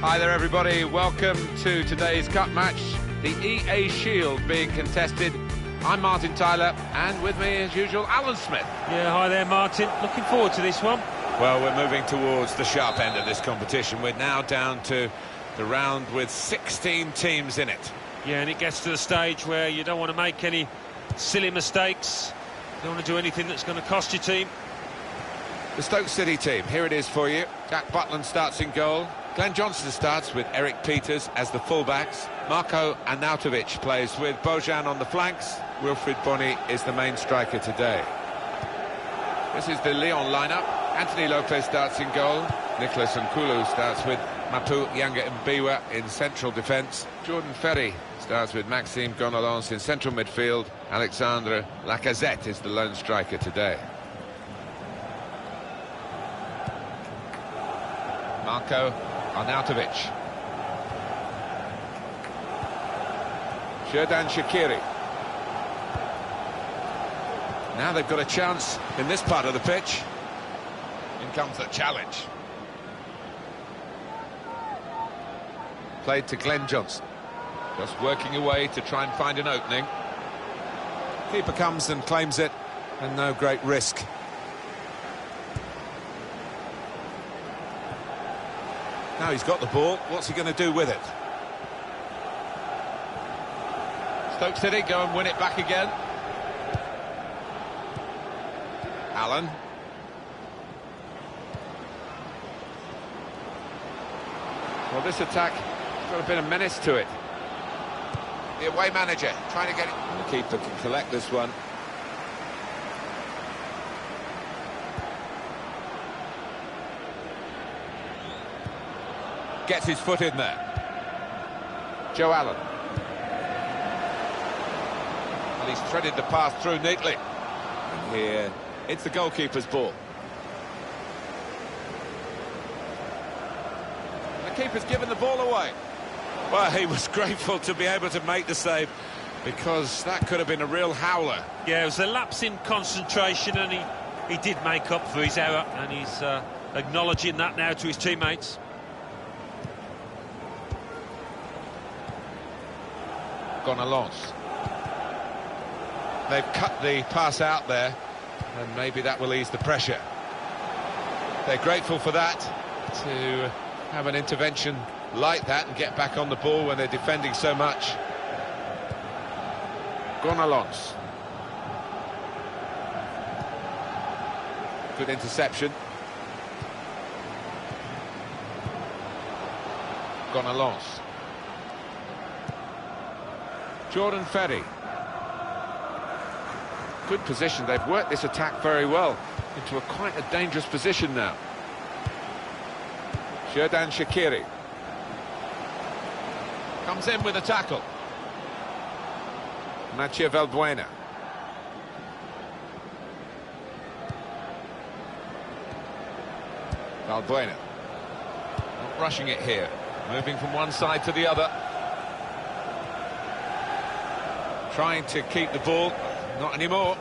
Hi there everybody, welcome to today's cup match, the EA Shield being contested. I'm Martin Tyler, and with me as usual, Alan Smith. Yeah, hi there Martin, looking forward to this one. Well, we're moving towards the sharp end of this competition. We're now down to the round with 16 teams in it. Yeah, and it gets to the stage where you don't want to make any silly mistakes. You don't want to do anything that's going to cost your team. The Stoke City team, here it is for you. Jack Butland starts in goal. Glenn Johnson starts with Eric Peters as the fullbacks. Marko Arnautovic plays with Bojan on the flanks. Wilfried Bony is the main striker today. This is the Lyon lineup. Anthony Lopez starts in goal. Nicholas Nkulu starts with Mapu Yanga Mbiwa in central defence. Jordan Ferry starts with Maxime Gonalons in central midfield. Alexandre Lacazette is the lone striker today. Marko Arnautovic. Xherdan Shaqiri. Now they've got a chance in this part of the pitch. In comes the challenge. Played to Glenn Johnson. Just working away to try and find an opening. Keeper comes and claims it, and no great risk. Now he's got the ball, what's he going to do with it? Stoke City go and win it back again. Allen. Well, this attack has got a bit of menace to it. The away manager trying to get it. The keeper can collect this one. Gets his foot in there. Joe Allen. Well, he's threaded the pass through neatly. And here, it's the goalkeeper's ball. The keeper's given the ball away. Well, he was grateful to be able to make the save, because that could have been a real howler. Yeah, it was a lapse in concentration, and he did make up for his error, and he's acknowledging that now to his teammates. Gonalons. They've cut the pass out there, and maybe that will ease the pressure. They're grateful for that, to have an intervention like that and get back on the ball when they're defending so much. Gonalons. Good interception. Gonalons. Jordan Ferry. Good position. They've worked this attack very well into quite a dangerous position now. Xherdan Shaqiri comes in with a tackle. Mathieu Valbuena. Valbuena. Not rushing it here. Moving from one side to the other. Trying to keep the ball. Not anymore.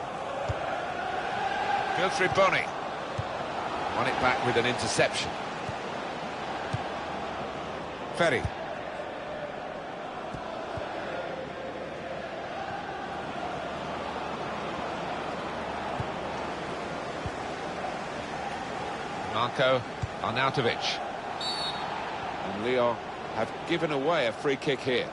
Wilfried Bony. Won it back with an interception. Ferry. Marko Arnautovic. And Lyon have given away a free kick here.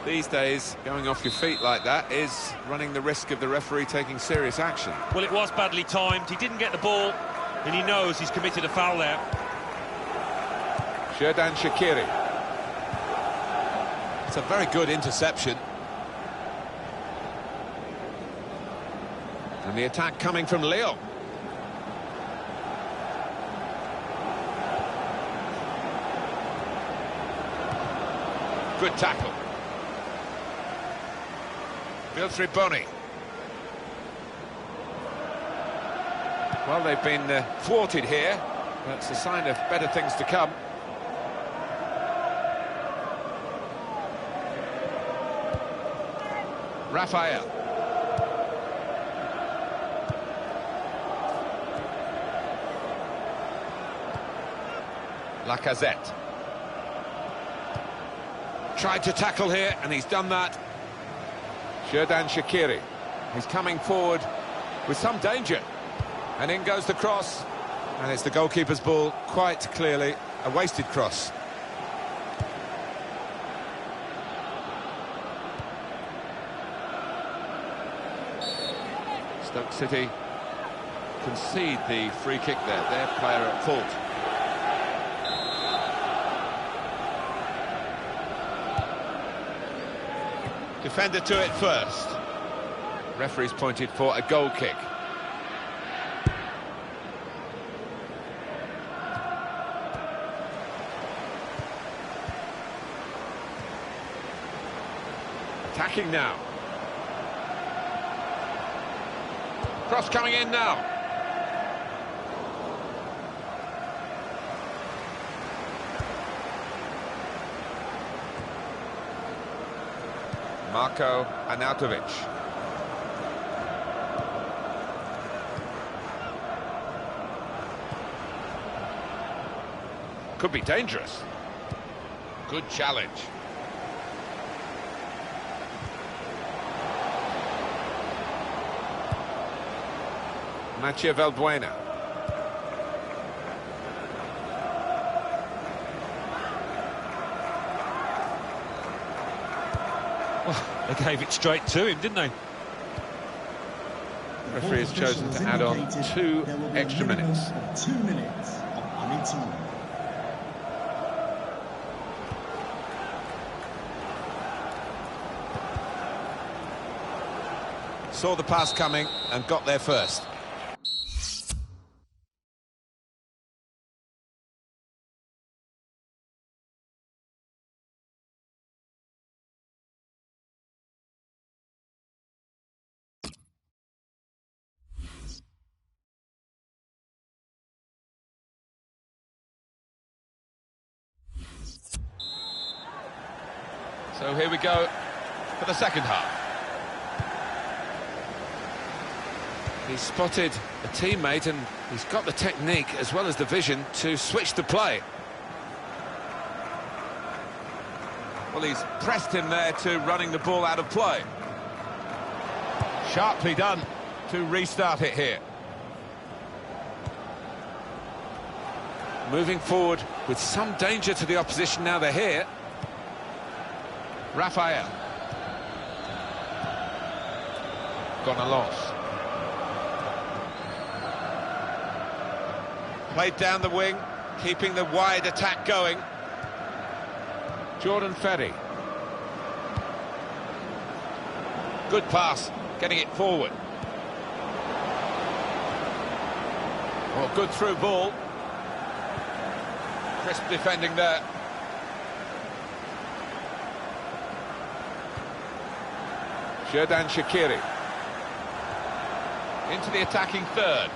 These days, going off your feet like that is running the risk of the referee taking serious action. Well, it was badly timed. He didn't get the ball, and he knows he's committed a foul there. Xherdan Shaqiri. It's a very good interception. And the attack coming from Lyon. Good tackle. Wilfried Bony. Well, they've been thwarted here. That's a sign of better things to come. Raphael. Lacazette. Tried to tackle here, and he's done that. Xherdan Shaqiri. He's coming forward with some danger. And in goes the cross. And it's the goalkeeper's ball, quite clearly. A wasted cross. Stoke City concede the free kick there. Their player at fault. Defender to it first. Referee's pointed for a goal kick. Attacking now. Cross coming in now. Marko Arnautovic. Could be dangerous. Good challenge. Mathieu Valbuena. Well, they gave it straight to him, didn't they? The referee has chosen to add on 2 extra minutes. 2 minutes of added time. Saw the pass coming and got there first. So here we go for the second half. He's spotted a teammate and he's got the technique as well as the vision to switch the play. Well, he's pressed him there to running the ball out of play. Sharply done to restart it here. Moving forward with some danger to the opposition now they're here. Raphael. Gone a loss. Played down the wing, keeping the wide attack going. Jordan Ferry. Good pass, getting it forward. Oh, good through ball. Crisp defending there. Xherdan Shaqiri. Into the attacking third.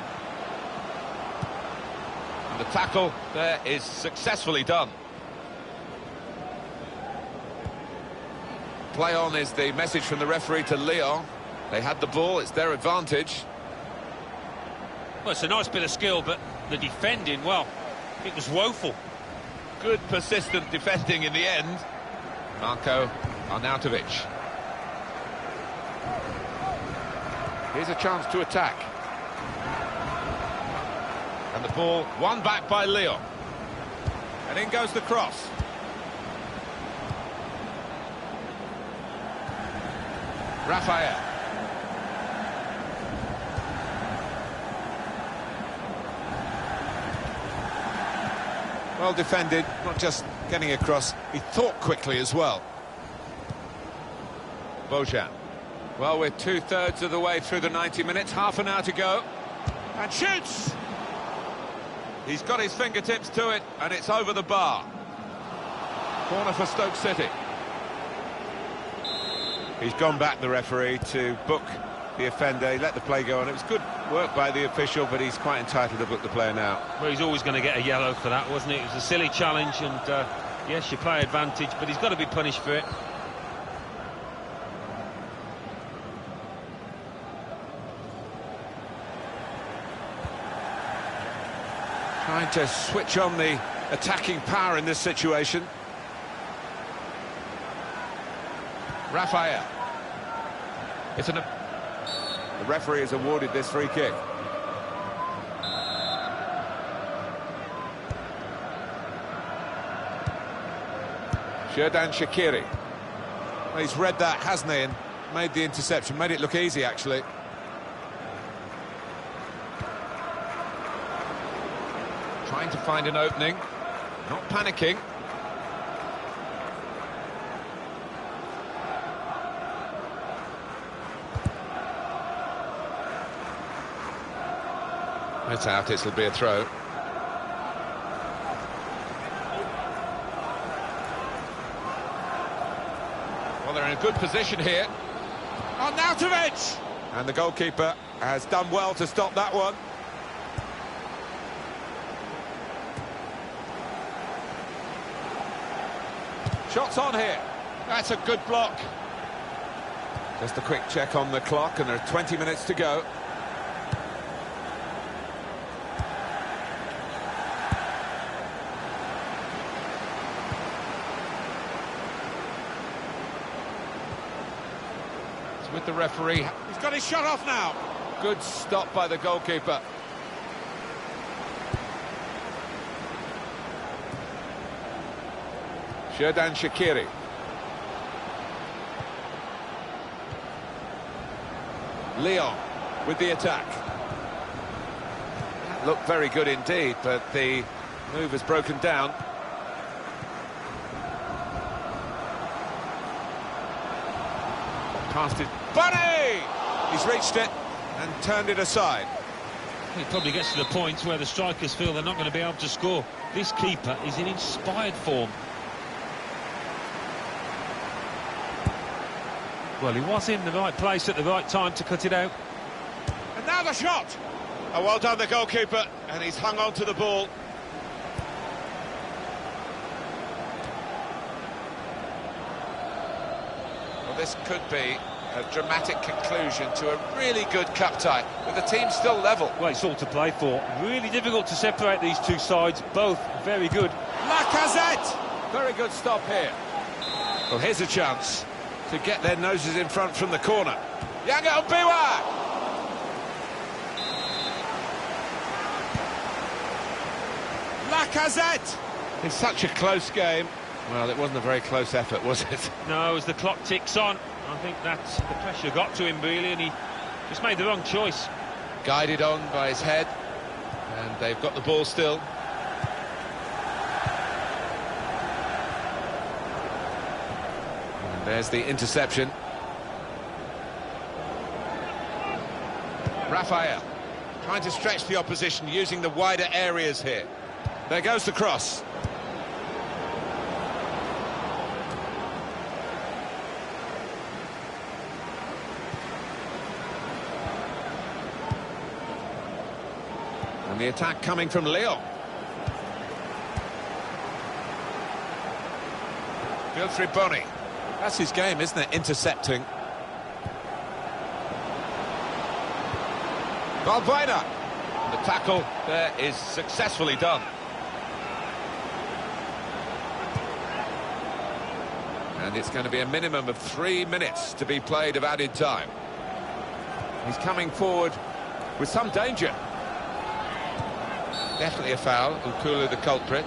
And the tackle there is successfully done. Play on is the message from the referee to Lyon. They had the ball, it's their advantage. Well, it's a nice bit of skill, but the defending, well, it was woeful. Good persistent defending in the end. Marko Arnautovic. Here's a chance to attack. And the ball won back by Lyon. And in goes the cross. Raphael. Well defended, not just getting across, he thought quickly as well. Bojan. Well, we're 2/3 of the way through the 90 minutes, half an hour to go. And shoots! He's got his fingertips to it, and it's over the bar. Corner for Stoke City. He's gone back, the referee, to book the offender. He let the play go on. It was good work by the official, but he's quite entitled to book the player now. Well, he's always going to get a yellow for that, wasn't it? It was a silly challenge, and yes, you play advantage, but he's got to be punished for it. Trying to switch on the attacking power in this situation. Raphael. The referee has awarded this free kick. Xherdan Shaqiri. Well, he's read that, hasn't he, and made the interception. Made it look easy, actually. Trying to find an opening. Not panicking. It's out, it'll be a throw. Well, they're in a good position here. Arnautovic! And the goalkeeper has done well to stop that one. Shots on here. That's a good block. Just a quick check on the clock, and there are 20 minutes to go. With the referee. He's got his shot off now. Good stop by the goalkeeper. Xherdan Shaqiri. Leon with the attack. Looked very good indeed, but the move has broken down. Past it. Bunny! He's reached it and turned it aside. He probably gets to the point where the strikers feel they're not going to be able to score. This keeper is in inspired form. Well, he was in the right place at the right time to cut it out. And now the shot! Oh, well done, the goalkeeper, and he's hung on to the ball. Well, this could be a dramatic conclusion to a really good cup tie, with the team still level. Well, it's all to play for. Really difficult to separate these two sides, both very good. Lacazette! Very good stop here. Well, here's a chance to get their noses in front from the corner. Yanga Obiwa! Lacazette! It's such a close game. Well, it wasn't a very close effort, was it? No, as the clock ticks on, I think that the pressure got to him, really, and he just made the wrong choice. Guided on by his head, and they've got the ball still. And there's the interception. Raphael trying to stretch the opposition, using the wider areas here. There goes the cross. And the attack coming from Leon. Wilfried Bony. That's his game, isn't it? Intercepting. Valbuena. The tackle there is successfully done. And it's going to be a minimum of 3 minutes to be played of added time. He's coming forward with some danger. Definitely a foul. Ukulu the culprit.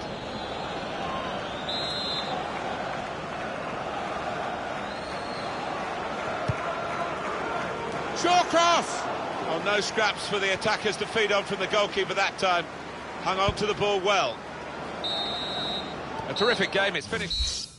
Short cross! Oh, no scraps for the attackers to feed on from the goalkeeper that time. Hung on to the ball well. A terrific game, it's finished.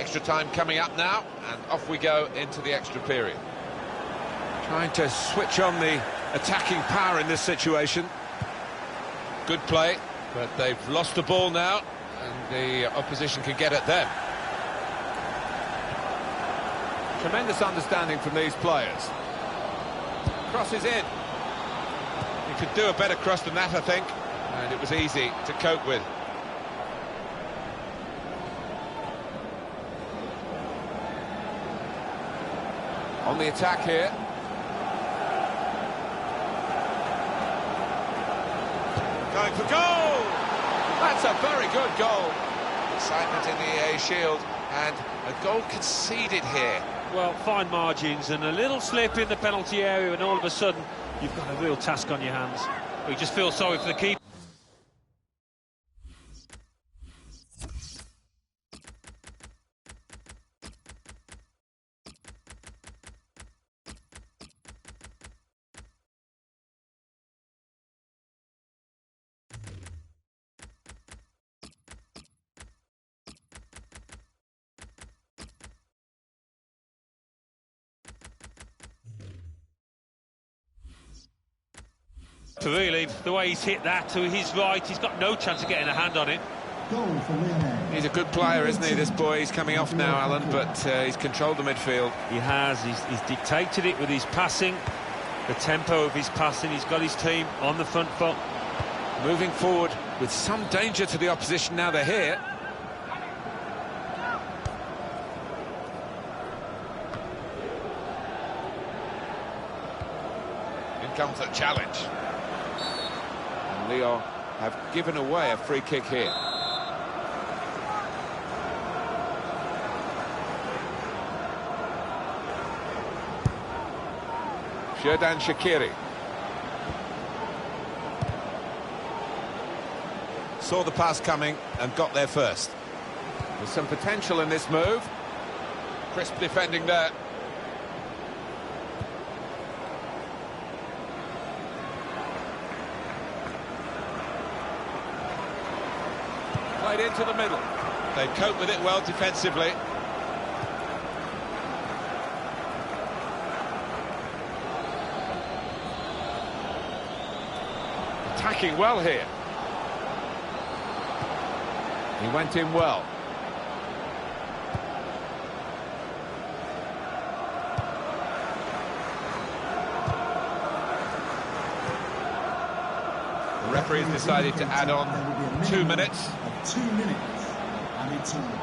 Extra time coming up now, and off we go into the extra period. Trying to switch on the attacking power in this situation. Good play, but they've lost the ball now, and the opposition can get at them. Tremendous understanding from these players. Crosses in. He could do a better cross than that, I think, and it was easy to cope with. On the attack here. Going for goal! That's a very good goal. Excitement in the EA Shield, and a goal conceded here. Well, fine margins and a little slip in the penalty area, and all of a sudden you've got a real task on your hands. We just feel sorry for the keeper. Really, the way he's hit that to his right, he's got no chance of getting a hand on it. Goal for Lionel. He's a good player, isn't he, this boy? He's coming off now, Alan, but he's controlled the midfield. He has, he's dictated it with his passing, the tempo of his passing. He's got his team on the front foot. Moving forward with some danger to the opposition now they're here. In comes the challenge. And Lyon have given away a free kick here. Xherdan Shaqiri. Saw the pass coming and got there first. There's some potential in this move. Crisp defending there. Played into the middle. They cope with it well defensively. Attacking well here. He went in well. The referee has decided to add on 2 minutes. 2 minutes added time.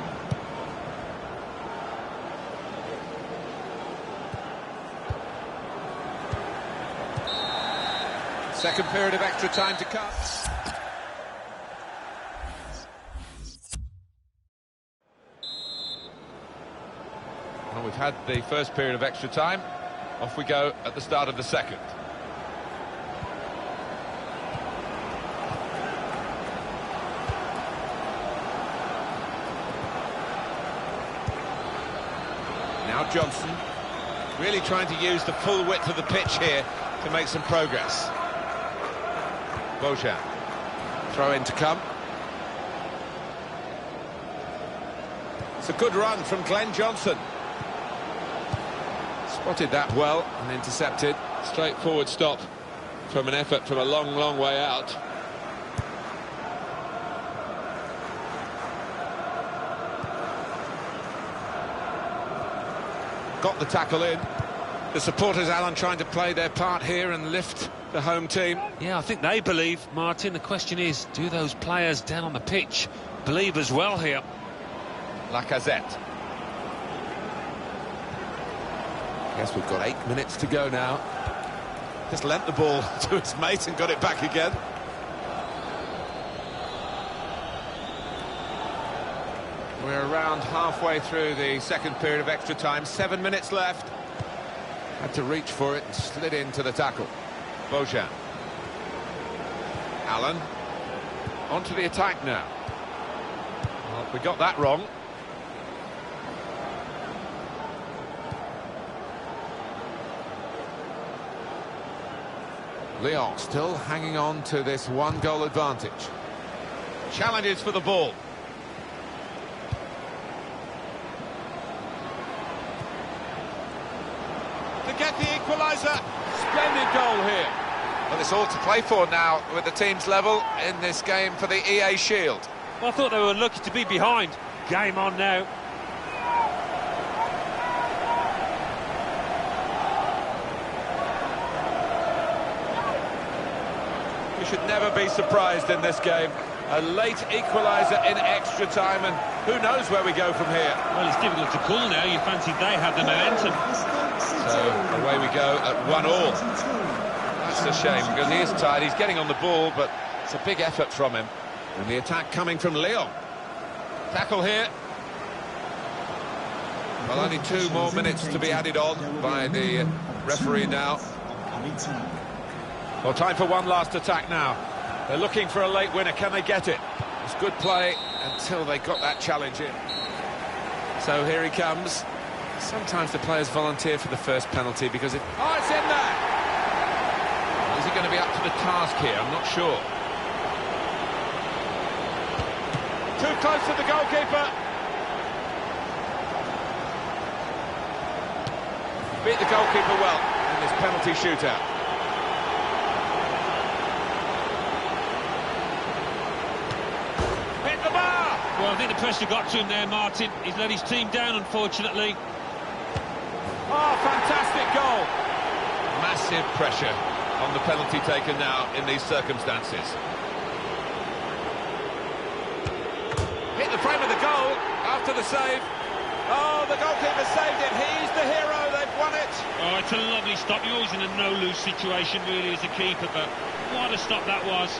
Second period of extra time to come. Well, we've had the first period of extra time. Off we go at the start of the second. Now Johnson, really trying to use the full width of the pitch here to make some progress. Bojan, throw in to come. It's a good run from Glenn Johnson. Spotted that well and intercepted. Straightforward stop from an effort from a long, long way out. Got the tackle in. The supporters, Alan, trying to play their part here and lift the home team. Yeah, I think they believe, Martin. The question is, do those players down on the pitch believe as well here? Lacazette. Guess we've got 8 minutes to go now. Just lent the ball to his mate and got it back again. We're around halfway through the second period of extra time. 7 minutes left. Had to reach for it and slid into the tackle. Bojan. Allen. Onto the attack now. Well, we got that wrong. Lyon still hanging on to this 1-goal advantage. Challenges for the ball. equaliser. Splendid goal here. Well, it's all to play for now with the team's level in this game for the EA Shield. Well, I thought they were lucky to be behind. Game on now. You should never be surprised in this game. A late equaliser in extra time, and who knows where we go from here. Well, it's difficult to call now. You fancied they had the momentum. So away we go at 1-all. That's a shame because he is tired. He's getting on the ball, but it's a big effort from him. And the attack coming from Lyon. Tackle here. Well, only 2 more minutes to be added on by the referee now. Well, time for one last attack now. They're looking for a late winner. Can they get it? It's good play until they got that challenge in. So here he comes. Sometimes the players volunteer for the first penalty because it... Oh, it's in there! Is he going to be up to the task here? I'm not sure. Too close to the goalkeeper. Beat the goalkeeper well in this penalty shootout. Well, I think the pressure got to him there, Martin. He's let his team down, unfortunately. Oh, fantastic goal! Massive pressure on the penalty taken now in these circumstances. Hit the frame of the goal after the save. Oh, the goalkeeper saved it. He's the hero. They've won it. Oh, it's a lovely stop. You're always in a no-lose situation, really, as a keeper, but what a stop that was.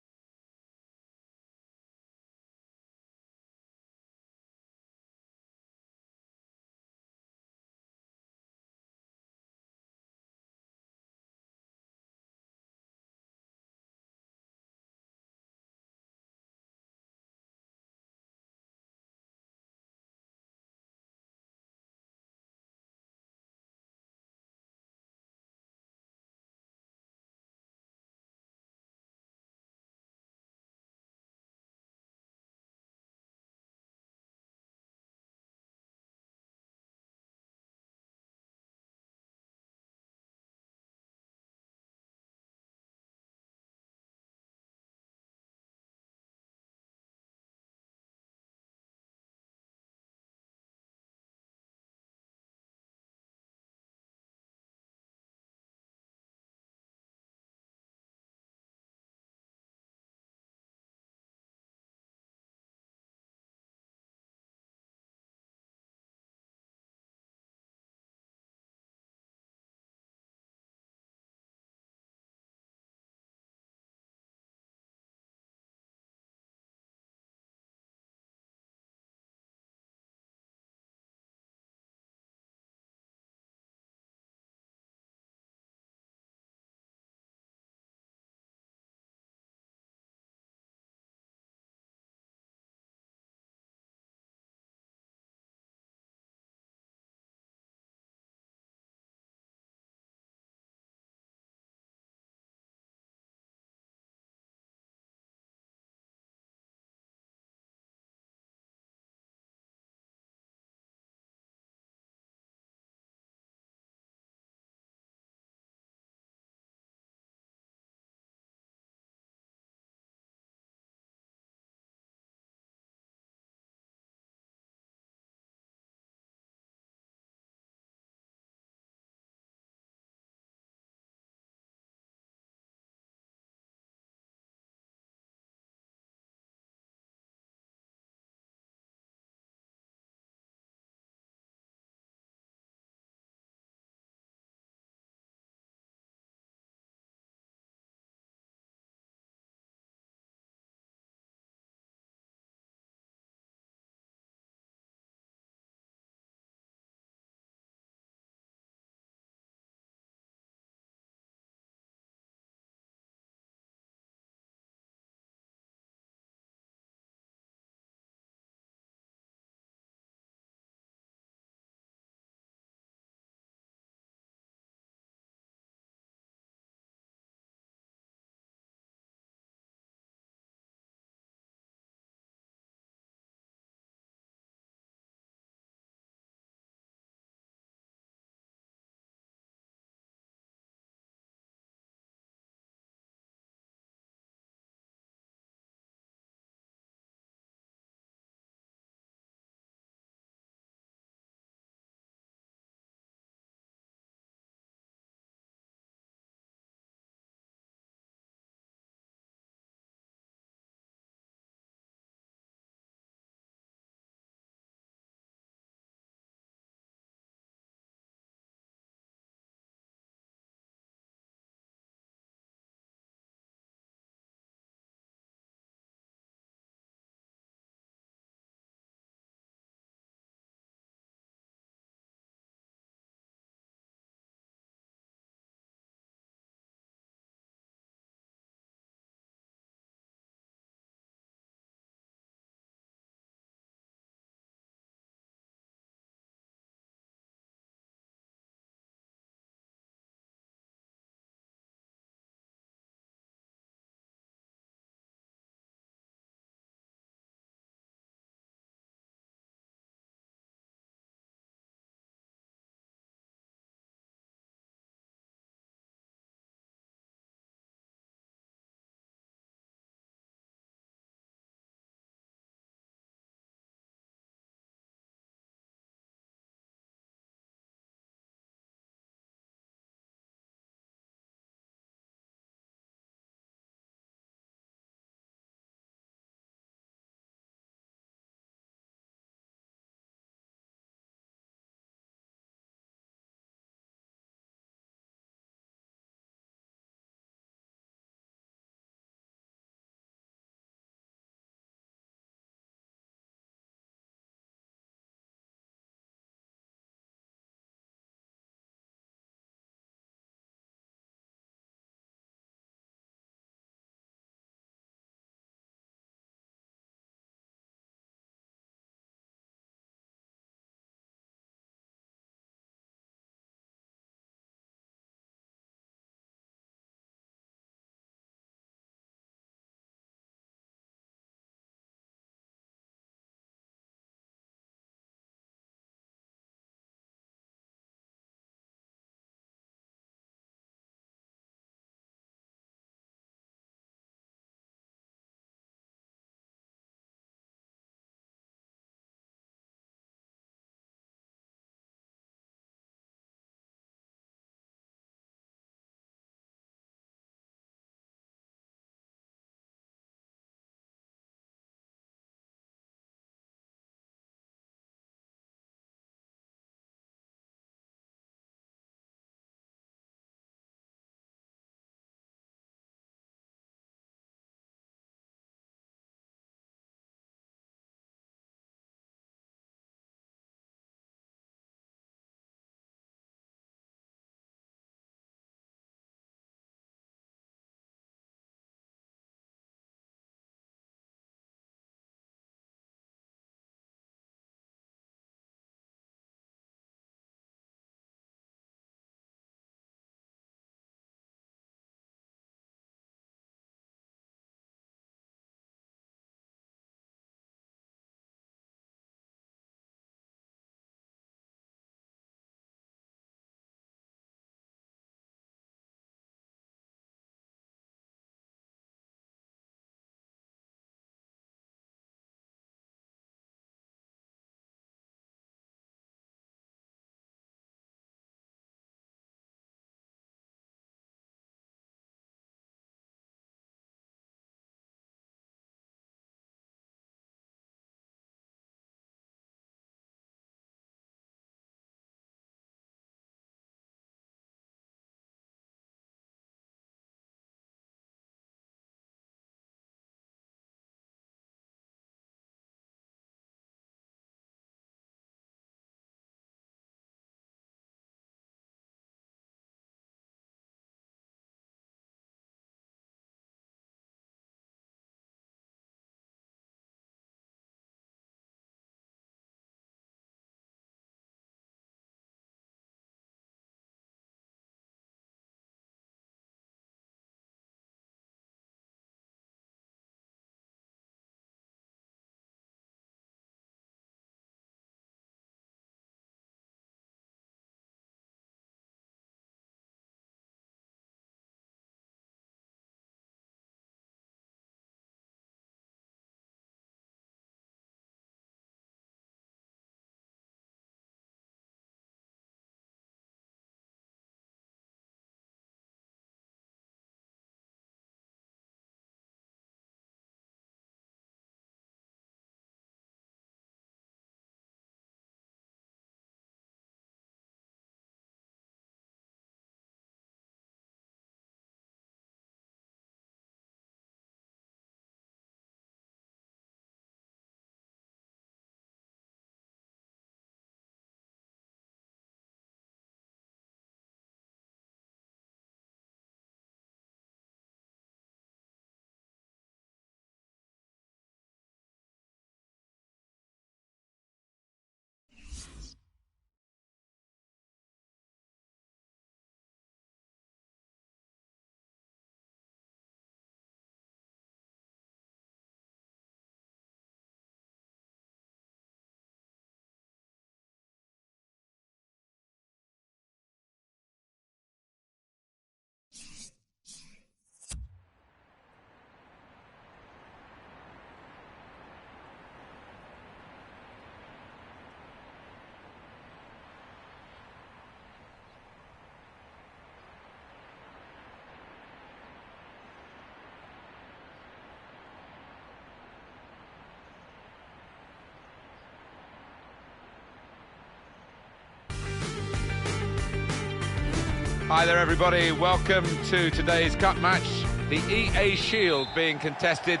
Hi there everybody, welcome to today's cup match, the EA Shield being contested.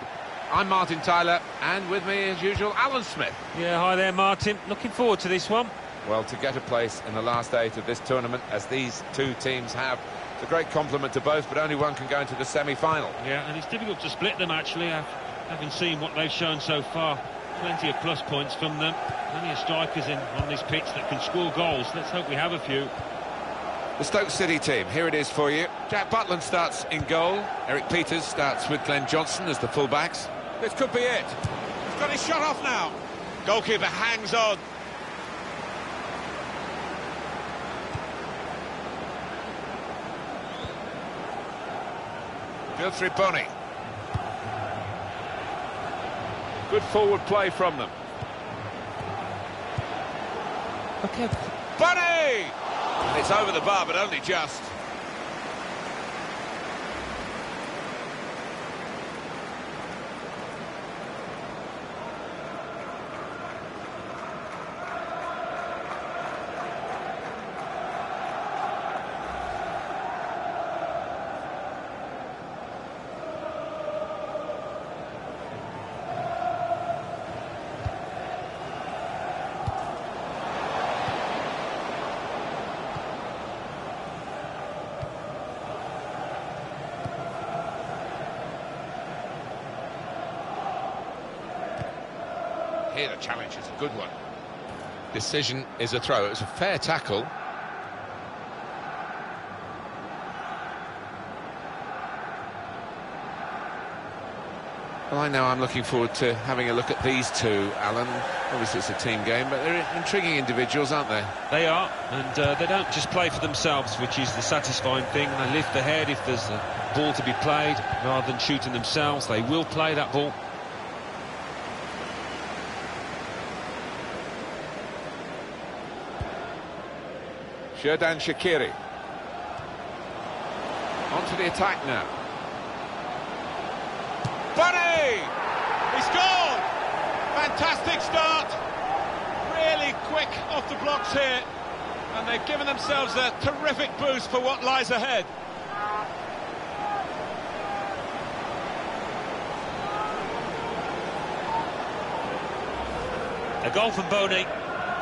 I'm Martin Tyler, and with me as usual, Alan Smith. Yeah, hi there Martin, looking forward to this one. Well, to get a place in the last 8 of this tournament, as these two teams have, it's a great compliment to both, but only one can go into the semi-final. Yeah, and it's difficult to split them actually, having seen what they've shown so far. Plenty of plus points from them, plenty of strikers on this pitch that can score goals. Let's hope we have a few. The Stoke City team, here it is for you. Jack Butland starts in goal. Eric Peters starts with Glenn Johnson as the fullbacks. This could be it. He's got his shot off now. Goalkeeper hangs on. Wilfried Bony. Good forward play from them. Okay. Bony! And it's over the bar, but only just. Here the challenge is a good one. Decision is a throw. It was a fair tackle. Well, I know I'm looking forward to having a look at these two, Alan. Obviously it's a team game, but they're intriguing individuals, aren't they? They are, and they don't just play for themselves, which is the satisfying thing. They lift the head if there's a ball to be played, rather than shooting themselves. They will play that ball. Xherdan Shaqiri. On to the attack now. Bunny! He scored! Fantastic start. Really quick off the blocks here. And they've given themselves a terrific boost for what lies ahead. A goal from Bony.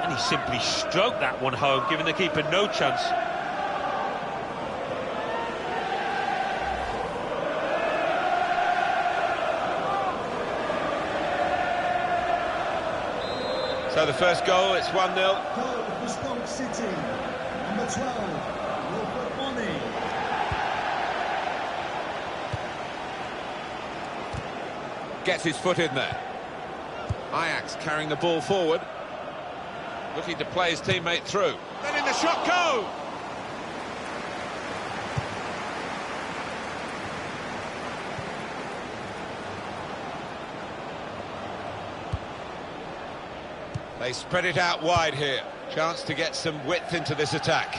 And he simply stroked that one home, giving the keeper no chance. So the first goal, it's 1-0. Goal for Stoke City. Number 12, Wilfried Bony. Gets his foot in there. Ajax carrying the ball forward. Looking to play his teammate through. Then in the shot go! They spread it out wide here. Chance to get some width into this attack.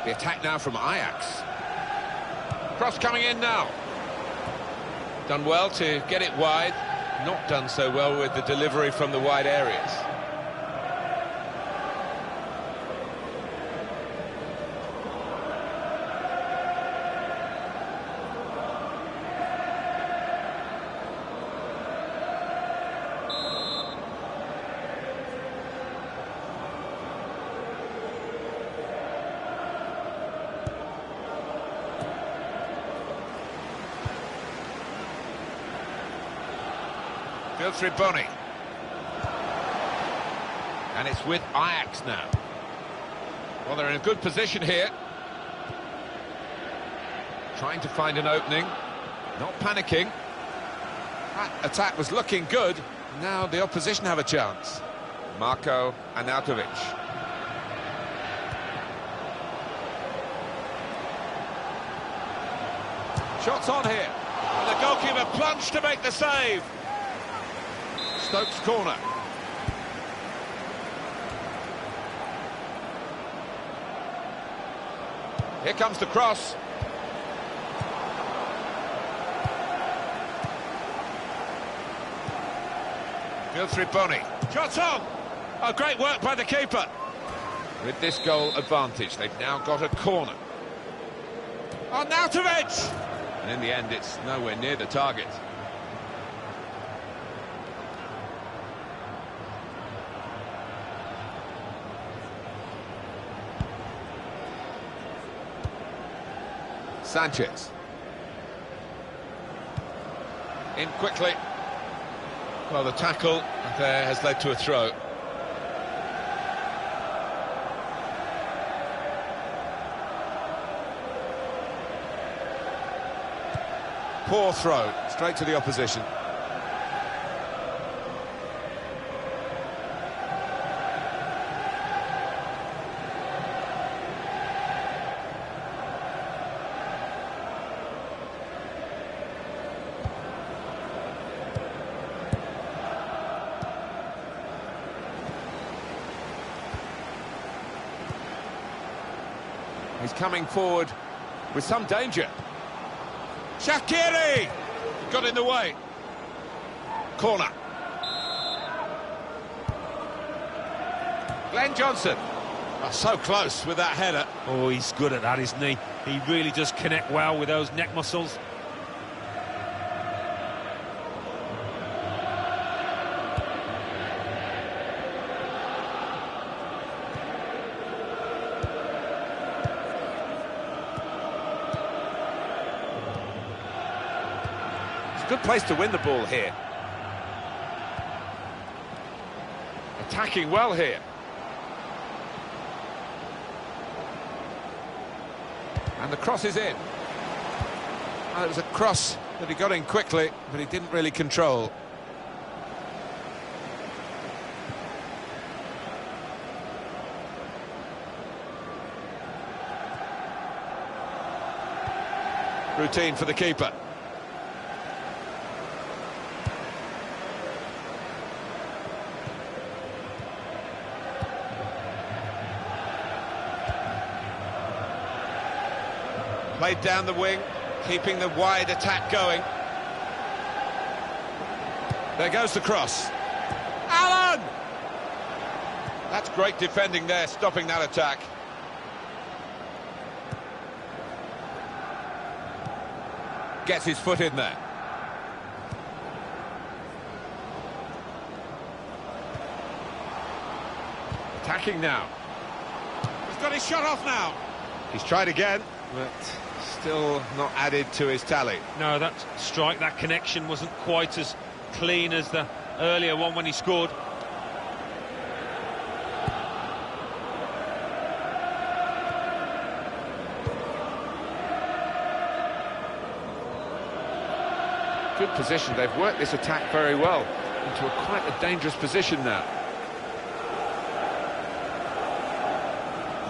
The attack now from Ajax. Cross coming in now. Done well to get it wide. Not done so well with the delivery from the wide areas. Wilfried Bony. And it's with Ajax now. Well, they're in a good position here. Trying to find an opening. Not panicking. That attack was looking good. Now the opposition have a chance. Marko Arnautovic. Shots on here. And the goalkeeper plunged to make the save. Stoke's corner. Here comes the cross. Wilfried Bony. Shots on! Oh, great work by the keeper. With this goal advantage, they've now got a corner. Arnautovic! And in the end, it's nowhere near the target. Sanchez. In quickly. Well, the tackle there has led to a throw. Poor throw, straight to the opposition. He's coming forward with some danger. Shaqiri got in the way. Corner. Glenn Johnson. Oh, so close with that header. Oh, he's good at that, isn't he? He really does connect well with those neck muscles. Good place to win the ball here. Attacking well here. And the cross is in. Well, it was a cross that he got in quickly, but he didn't really control. Routine for the keeper. Played down the wing, keeping the wide attack going. There goes the cross. Allen! That's great defending there, stopping that attack. Gets his foot in there. Attacking now. He's got his shot off now. He's tried again, but still not added to his tally. No, that strike, that connection wasn't quite as clean as the earlier one when he scored. Good position. They've worked this attack very well into quite a dangerous position now.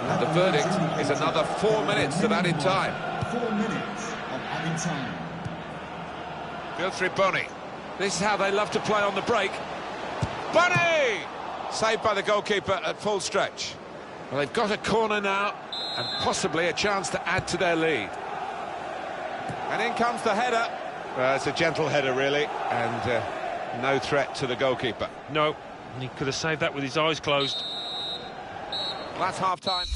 And the verdict is another 4 minutes of added time. 4 minutes of added time. Guthrie Bonney. This is how they love to play on the break. Bonney! Saved by the goalkeeper at full stretch. Well, they've got a corner now and possibly a chance to add to their lead. And in comes the header. Well, it's a gentle header, really, and no threat to the goalkeeper. No, he could have saved that with his eyes closed. That's half-time.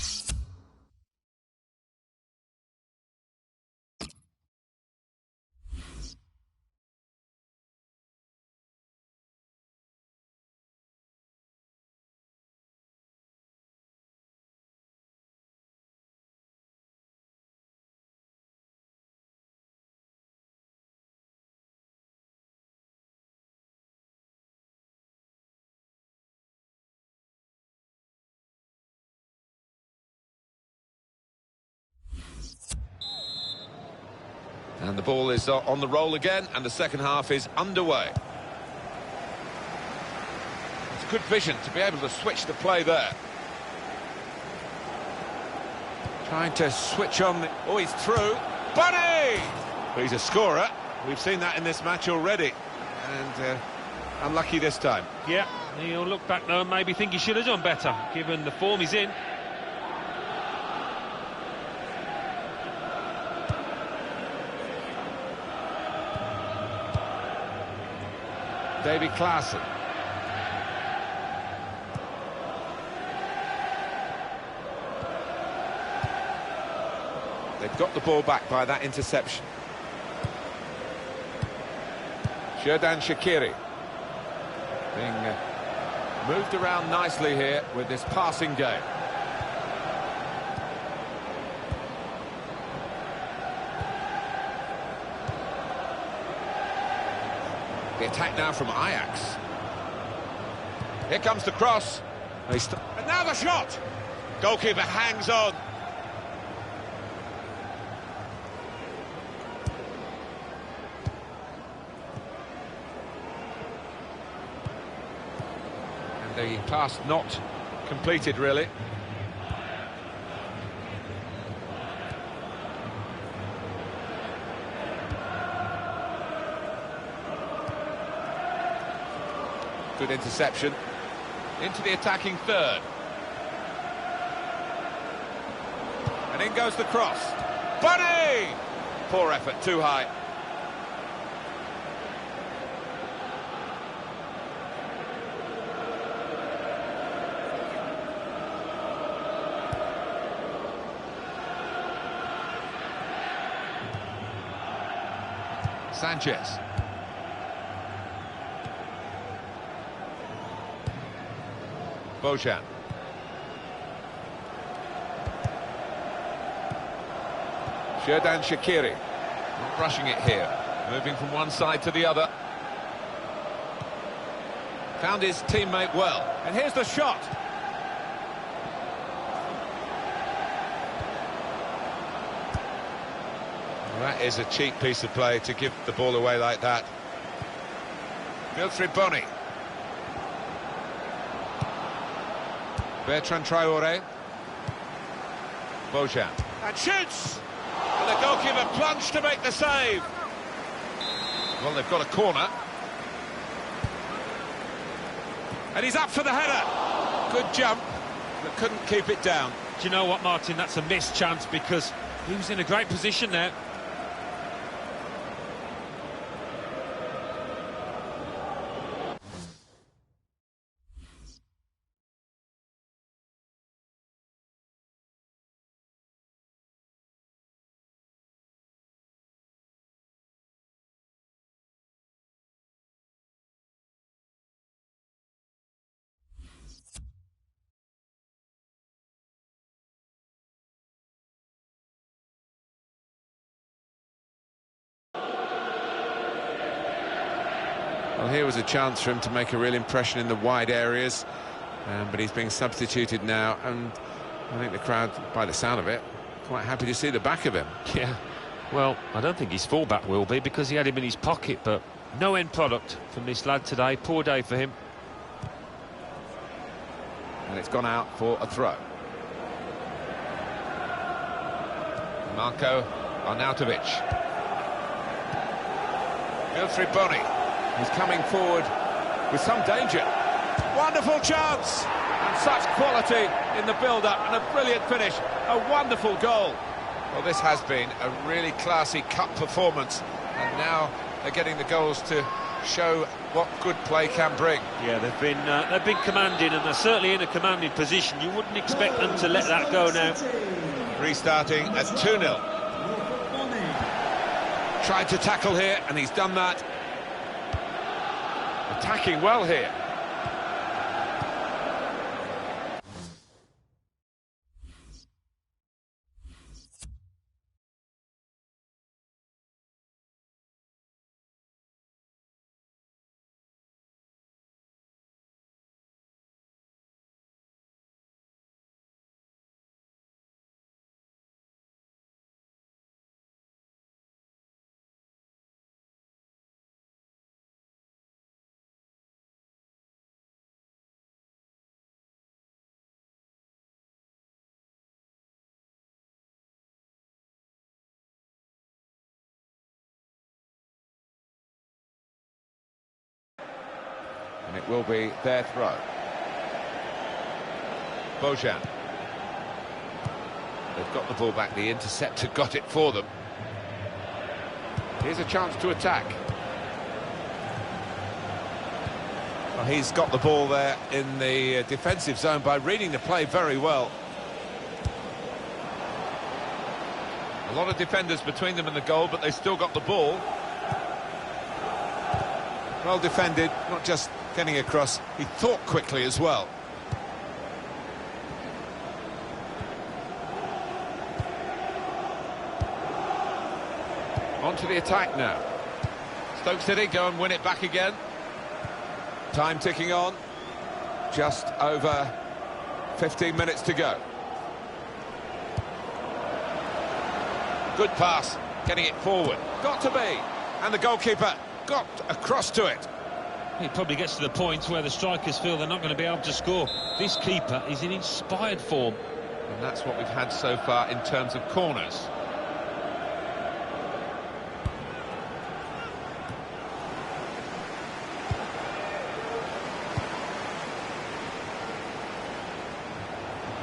And the ball is on the roll again, and the second half is underway. It's good vision to be able to switch the play there. Trying to switch on the... Oh, he's through. Bonney! Well, he's a scorer. We've seen that in this match already. And unlucky this time. Yeah, he'll look back though and maybe think he should have done better, given the form he's in. Davy Klaassen. They've got the ball back by that interception. Xherdan Shaqiri being moved around nicely here with this passing game. The attack now from Ajax. Here comes the cross. And now the shot! Goalkeeper hangs on. And the pass not completed, really. Good interception. Into the attacking third. And in goes the cross. Bunny! Poor effort, too high. Sanchez. Bojan. Xherdan Shaqiri. Not rushing it here. Moving from one side to the other. Found his teammate well. And here's the shot. Well, that is a cheap piece of play to give the ball away like that. Wilfried Bony. Bertrand Traoré. Bojan. And shoots! And the goalkeeper plunged to make the save. Well, they've got a corner. And he's up for the header. Good jump, but couldn't keep it down. Do you know what, Martin? That's a missed chance because he was in a great position there. Well, here was a chance for him to make a real impression in the wide areas, but he's being substituted now, and I think the crowd, by the sound of it, quite happy to see the back of him. Yeah, well, I don't think his fullback will be because he had him in his pocket, but no end product from this lad today. Poor day for him. And it's gone out for a throw. Marko Arnautovic. Wilfried Bony. He's coming forward with some danger. Wonderful chance! And such quality in the build-up, and a brilliant finish. A wonderful goal. Well, this has been a really classy cup performance, and now they're getting the goals to show what good play can bring. Yeah, they've been commanding, and they're certainly in a commanding position. You wouldn't expect them to let that go now. Restarting at 2-0. Tried to tackle here, and he's done that. Attacking well here. And it will be their throw. Bojan. They've got the ball back. The interceptor got it for them. Here's a chance to attack. Well, he's got the ball there in the defensive zone by reading the play very well. A lot of defenders between them and the goal, but they still got the ball. Well defended, not just getting across, he thought quickly as well. On to the attack now. Stoke City go and win it back again. Time ticking on. Just over 15 minutes to go. Good pass, getting it forward. Got to be. And the goalkeeper got across to it. It probably gets to the point where the strikers feel they're not going to be able to score. This keeper is in inspired form. And that's what we've had so far in terms of corners.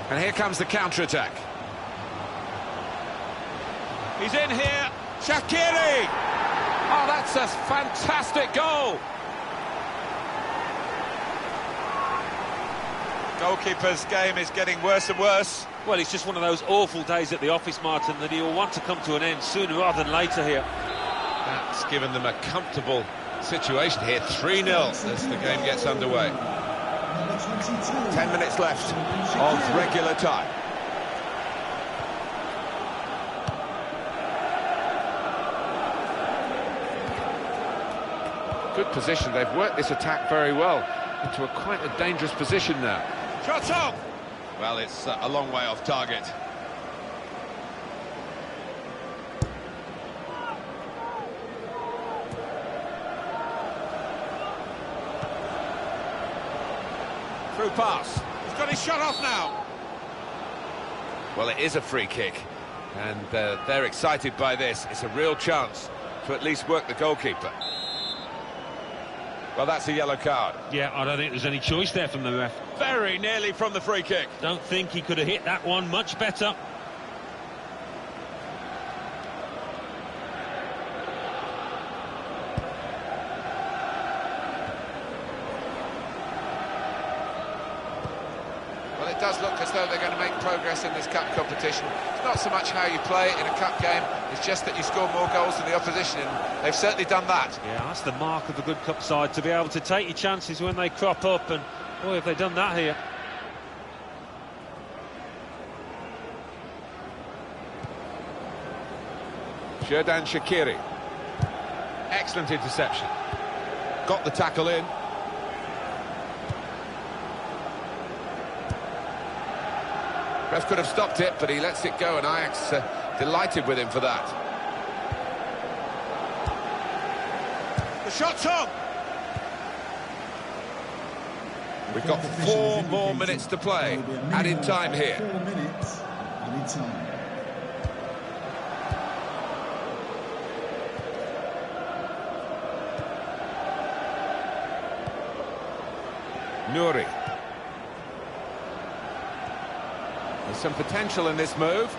And here comes the counter-attack. He's in here. Shaqiri! Oh, that's a fantastic goal. Goalkeeper's game is getting worse and worse. Well, it's just one of those awful days at the office, Martin, that he'll want to come to an end sooner rather than later here. That's given them a comfortable situation here. 3-0 as the game gets underway. 10 minutes left of regular time. Good position. They've worked this attack very well into quite a dangerous position now. Shot on! Well, it's a long way off target. Through pass. He's got his shot off now. Well, it is a free kick, and they're excited by this. It's a real chance to at least work the goalkeeper. Well, that's a yellow card. Yeah, I don't think there's any choice there from the ref. Very nearly from the free kick. Don't think he could have hit that one much better. Well, it does look as though they're going to make progress in this cup competition. It's not so much how you play in a cup game, it's just that you score more goals than the opposition, and they've certainly done that. Yeah, that's the mark of a good cup side, to be able to take your chances when they crop up, and boy, have they done that here. Xherdan Shaqiri. Excellent interception. Got the tackle in. Ref could have stopped it, but he lets it go, and Ajax delighted with him for that. The shot's on! We've got 4 more minutes to play. Added time here. 4 minutes, added time. Nouri. There's some potential in this move.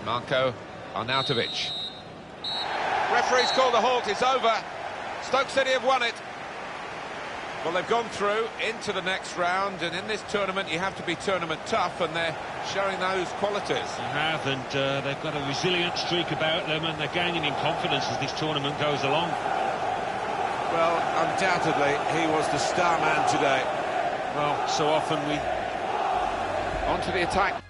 Marko Arnautovic. Referee's called a halt, it's over. Stoke City have won it. Well, they've gone through into the next round, and in this tournament you have to be tournament tough, and they're showing those qualities. They have, and they've got a resilient streak about them, and they're gaining in confidence as this tournament goes along. Well, undoubtedly, he was the star man today. Well, so often we... On to the attack.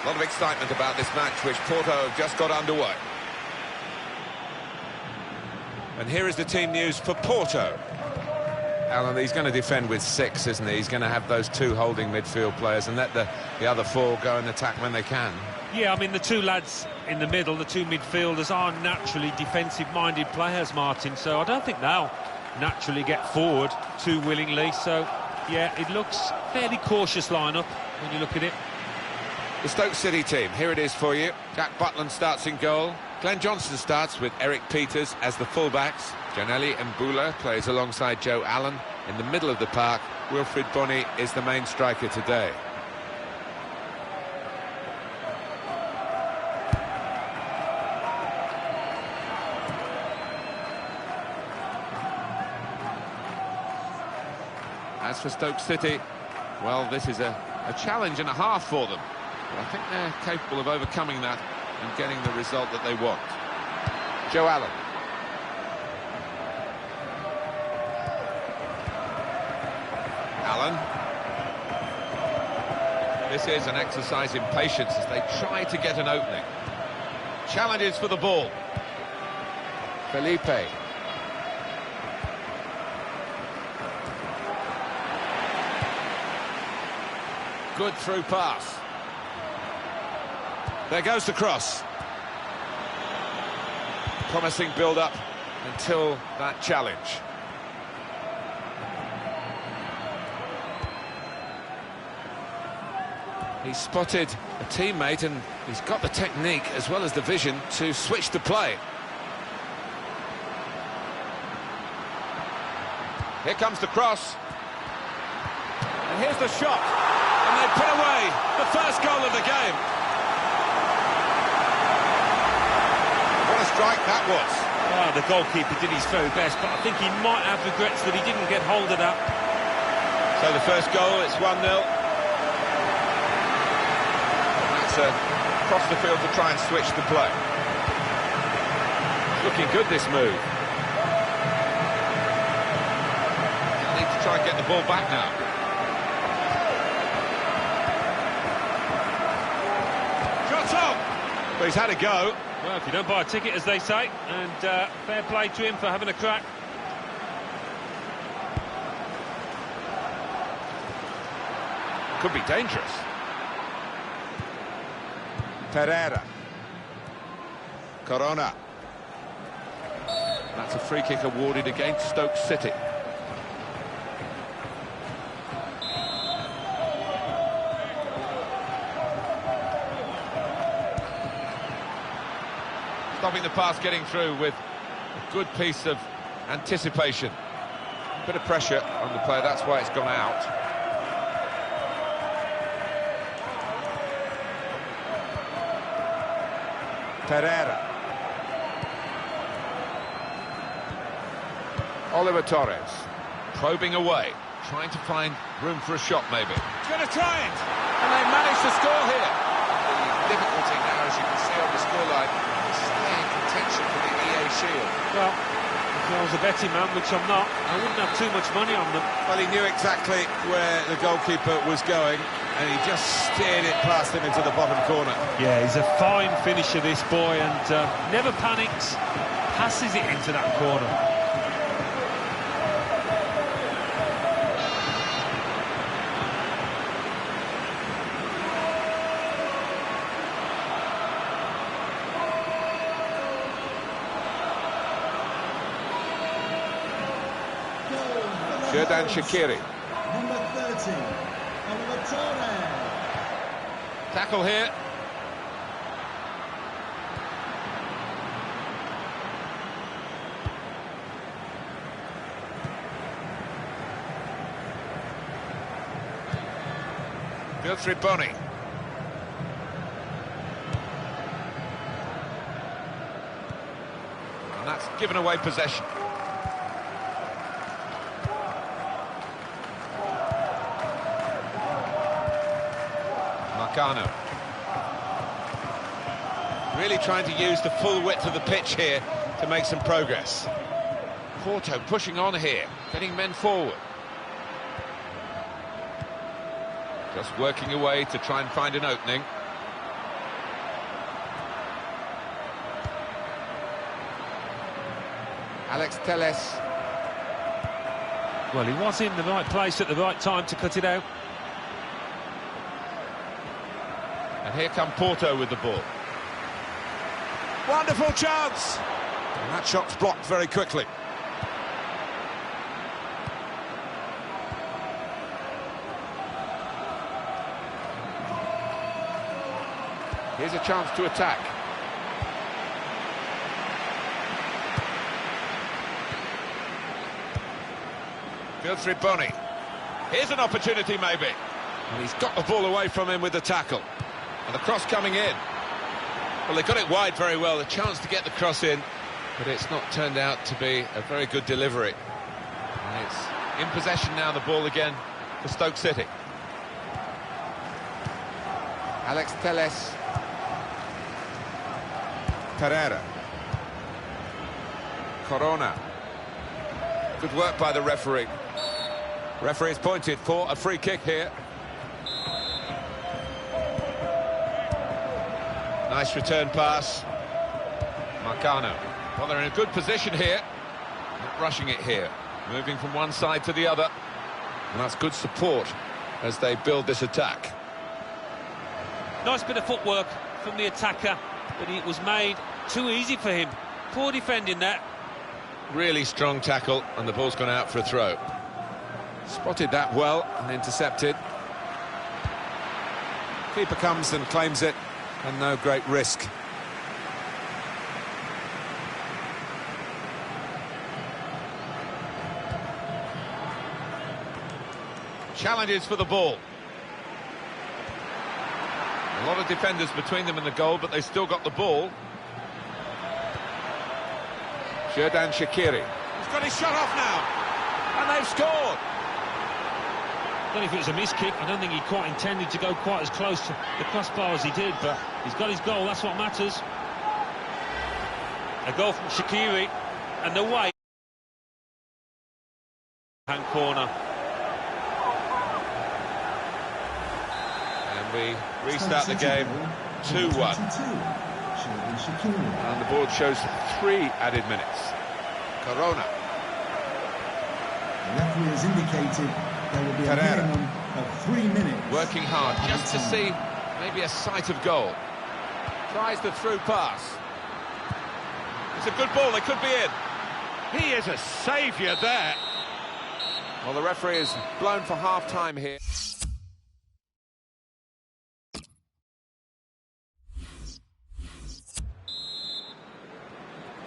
A lot of excitement about this match, which Porto have just got underway. And here is the team news for Porto. Alan, he's going to defend with 6, isn't he? He's going to have those 2 holding midfield players and let the other 4 go and attack when they can. Yeah, I mean, the 2 lads in the middle, the 2 midfielders, are naturally defensive-minded players, Martin, so I don't think they'll naturally get forward too willingly. So, yeah, it looks fairly cautious lineup when you look at it. The Stoke City team, here it is for you. Jack Butland starts in goal. Glenn Johnson starts with Eric Peters as the fullbacks. Janelli Mbula plays alongside Joe Allen. In the middle of the park, Wilfried Bony is the main striker today. As for Stoke City, well, this is a challenge and a half for them. But I think they're capable of overcoming that and getting the result that they want. Joe Allen. Allen. This is an exercise in patience as they try to get an opening. Challenges for the ball. Felipe. Good through pass. There goes the cross. Promising build-up until that challenge. He's spotted a teammate and he's got the technique as well as the vision to switch the play. Here comes the cross. And here's the shot. And they put away the first goal of the game. What a strike that was. Oh, the goalkeeper did his very best, but I think he might have regrets that he didn't get hold of that. So the first goal, it's 1-0. That's across the field to try and switch the play. Looking good, this move. Need to try and get the ball back now. Shots on! But he's had a go. Well, if you don't buy a ticket, as they say, and fair play to him for having a crack. Could be dangerous. Pereira. Corona. That's a free kick awarded against Stoke City. Stopping the pass getting through with a good piece of anticipation. Bit of pressure on the play, that's why it's gone out. Pereira. Oliver Torres. Probing away, trying to find room for a shot maybe. He's going to try it! And they managed to score here. The difficulty now, as you can see on the scoreline, is staying in contention for the EA Shield. Well, if I was a betting man, which I'm not, I wouldn't have too much money on them. Well, he knew exactly where the goalkeeper was going, and he just steered it past him into the bottom corner. Yeah, he's a fine finisher, this boy, and never panics, passes it into that corner. Xherdan Shaqiri. Number 30, Oliver Torres. Tackle here. Wilfried Bony. And that's given away possession. Marcano. Really trying to use the full width of the pitch here to make some progress. Porto pushing on here, getting men forward. Just working away to try and find an opening. Alex Telles. Well, he was in the right place at the right time to cut it out. And here come Porto with the ball. Wonderful chance! And that shot's blocked very quickly. Here's a chance to attack. Filtri-Boni. Here's an opportunity, maybe. And he's got the ball away from him with the tackle. And the cross coming in. Well, they got it wide very well, the chance to get the cross in, but it's not turned out to be a very good delivery. And it's in possession now, the ball again for Stoke City. Alex Telles. Pereira. Corona. Good work by the referee. Referee is pointed for a free kick here. Nice return pass. Marcano. Well, they're in a good position here. Not rushing it here. Moving from one side to the other. And that's good support as they build this attack. Nice bit of footwork from the attacker, but it was made too easy for him. Poor defending that. Really strong tackle, and the ball's gone out for a throw. Spotted that well and intercepted. Keeper comes and claims it, and no great risk. Challenges for the ball. A lot of defenders between them and the goal, but they still got the ball. Xherdan Shaqiri. He's got his shot off now, and they've scored. I don't know if it was a missed kick. I don't think he quite intended to go quite as close to the crossbar as he did, but he's got his goal, that's what matters. A goal from Shaqiri, and the way hand corner. And we restart the game 2-1. And the board shows 3 added minutes. Corona. The referee has indicated there will be a minimum of 3 minutes. Working hard just to see maybe a sight of goal. Tries the through pass. It's a good ball, they could be in. He is a saviour there. Well, the referee is blown for half-time here.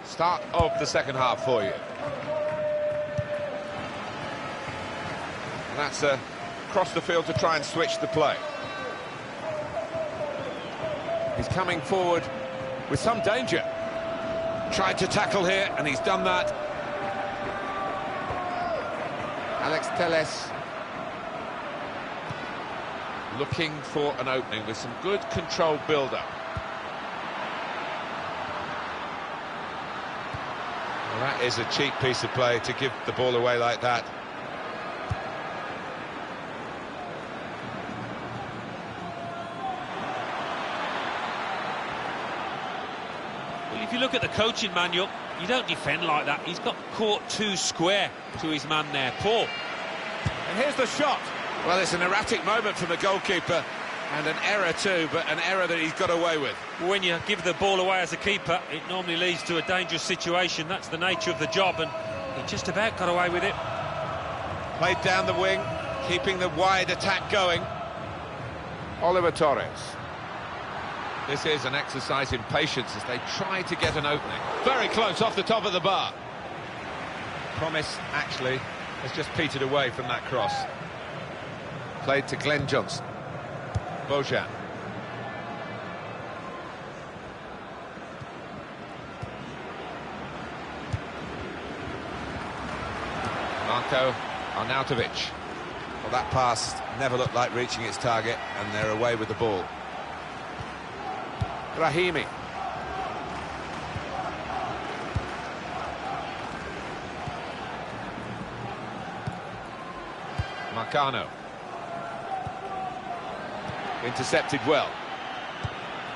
Start of the second half for you. And that's across the field to try and switch the play. He's coming forward with some danger. Tried to tackle here, and he's done that. Alex Telles. Looking for an opening with some good controlled build-up. Well, that is a cheap piece of play to give the ball away like that. Well, if you look at the coaching manual, you don't defend like that. He's got caught too square to his man there. Paul. And here's the shot. Well, it's an erratic moment from the goalkeeper, and an error too, but an error that he's got away with. When you give the ball away as a keeper, it normally leads to a dangerous situation. That's the nature of the job, and he just about got away with it. Played down the wing, keeping the wide attack going. Oliver Torres. This is an exercise in patience as they try to get an opening. Very close off the top of the bar. Promise actually has just petered away from that cross. Played to Glenn Johnson. Bojan. Marko Arnautovic. Well, that pass never looked like reaching its target, and they're away with the ball. Brahimi. Marcano. Intercepted well.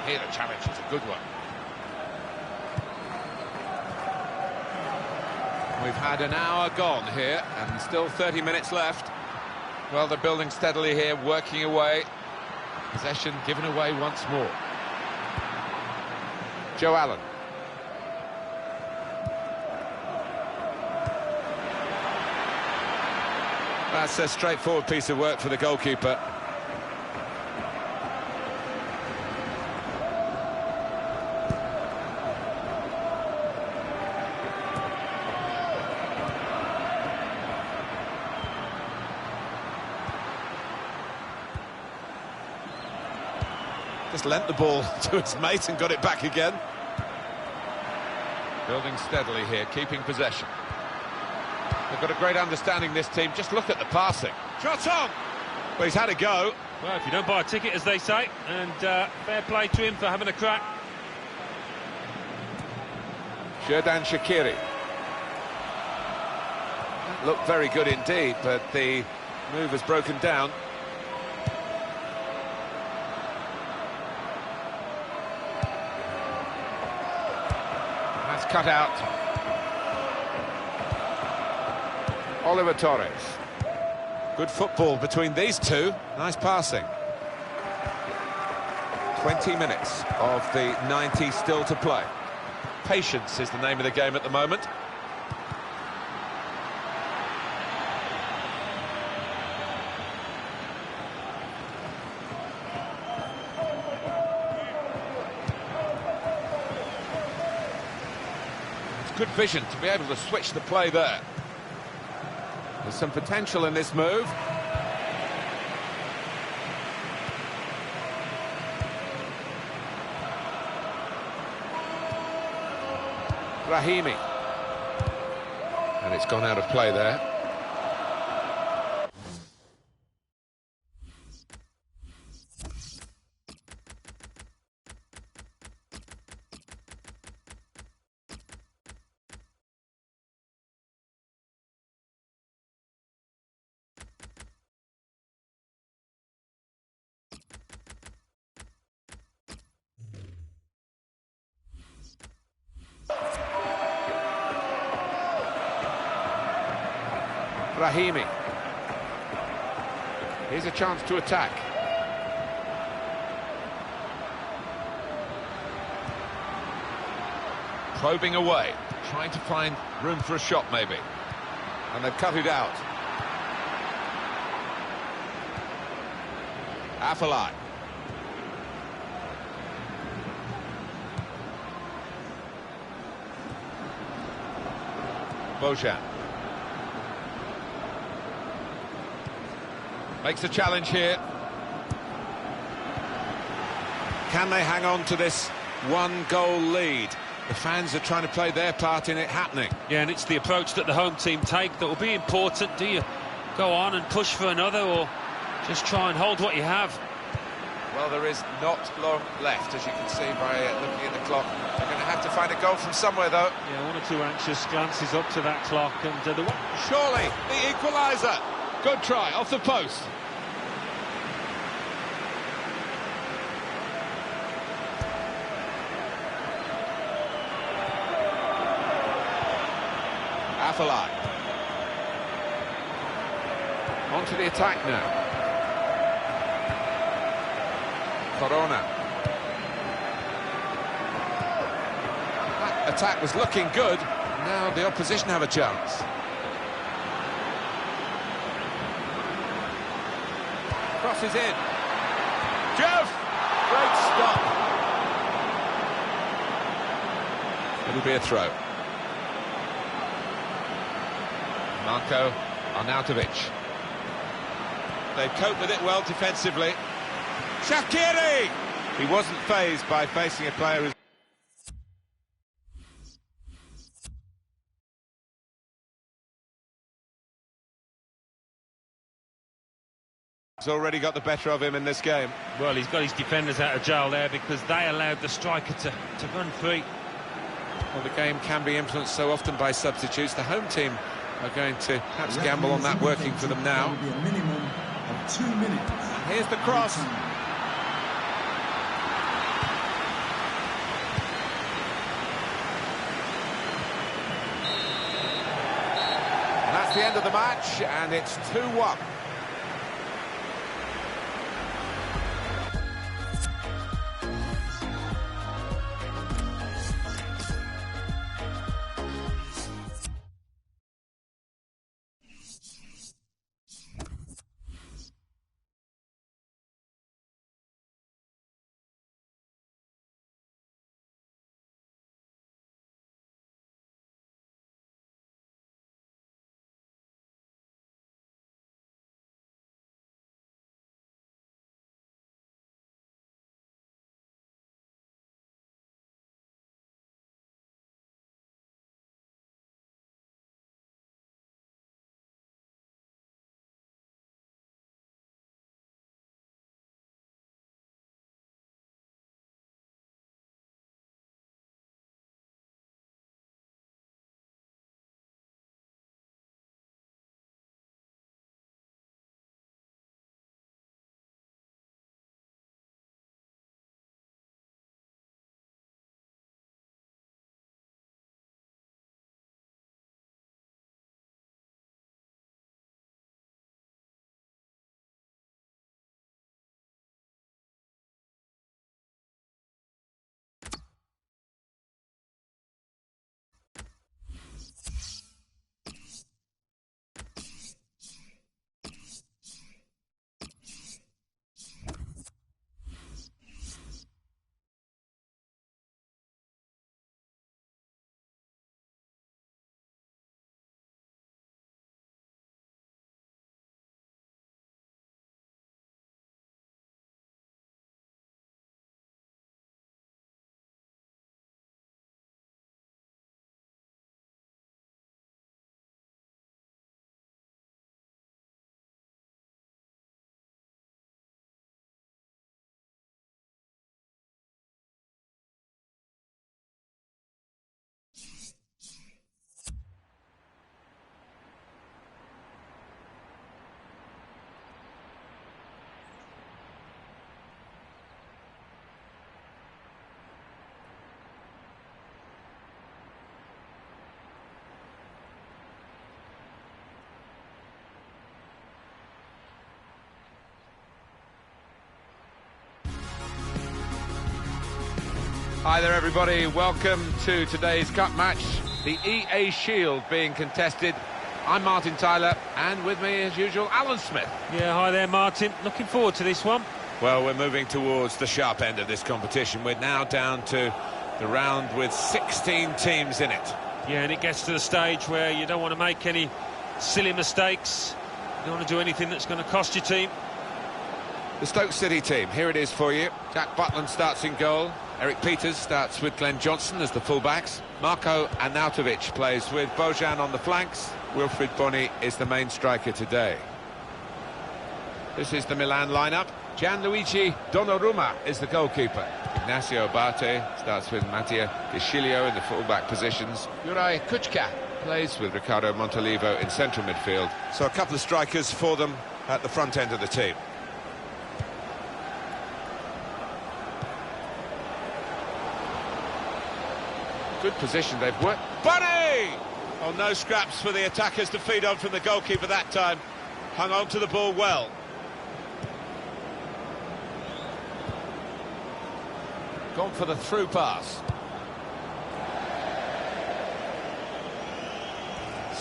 Here the challenge is a good one. We've had an hour gone here and still 30 minutes left. Well, they're building steadily here, working away. Possession given away once more. Joe Allen. That's a straightforward piece of work for the goalkeeper. Just lent the ball to his mate and got it back again. Building steadily here, keeping possession. They've got a great understanding, this team. Just look at the passing. Shot on! Well, he's had a go. Well, if you don't buy a ticket, as they say, and fair play to him for having a crack. Xherdan Shaqiri. Looked very good indeed, but the move has broken down. That's cut out. Oliver Torres. Good football between these two. Nice passing. 20 minutes of the 90 still to play. Patience is the name of the game at the moment. It's good vision to be able to switch the play there. There's some potential in this move. Rahimi. And it's gone out of play there. Rahimi. Here's a chance to attack. Probing away, trying to find room for a shot maybe. And they've cut it out. Afellay. Bojan. Makes a challenge here. Can they hang on to this one-goal lead? The fans are trying to play their part in it happening. Yeah, and it's the approach that the home team take that will be important. Do you go on and push for another, or just try and hold what you have? Well, there is not long left, as you can see by looking at the clock. They're going to have to find a goal from somewhere, though. Yeah, one or two anxious glances up to that clock, and surely the equaliser. Good try, off the post. Afellay. On to the attack now. Corona. That attack was looking good. Now the opposition have a chance. Crosses in. Jeff! Great stop. It'll be a throw. Marco Arnautovic. They've coped with it well defensively. Shaqiri! He wasn't fazed by facing a player who's already got the better of him in this game. Well, he's got his defenders out of jail there because they allowed the striker to run free. Well, the game can be influenced so often by substitutes. The home team are going to perhaps gamble on that working for them now. There will be a minimum of 2 minutes. Here's the cross. That's the end of the match, and it's 2-1. Hi there everybody, welcome to today's cup match, the EA Shield being contested. I'm Martin Tyler, and with me as usual, Alan Smith. Yeah, hi there Martin, looking forward to this one. Well, we're moving towards the sharp end of this competition. We're now down to the round with 16 teams in it. Yeah, and it gets to the stage where you don't want to make any silly mistakes. You don't want to do anything that's going to cost your team. The Stoke City team, here it is for you. Jack Butland starts in goal. Eric Peters starts with Glenn Johnson as the fullbacks. Marco Arnautovic plays with Bojan on the flanks. Wilfried Bony is the main striker today. This is the Milan lineup. Gianluigi Donnarumma is the goalkeeper. Ignacio Abate starts with Mattia Gishilio in the fullback positions. Juraj Kučka plays with Ricardo Montolivo in central midfield. So a couple of strikers for them at the front end of the team. Good position they've worked. Bunny! Oh, no scraps for the attackers to feed on from the goalkeeper that time. Hung on to the ball well. Gone for the through pass.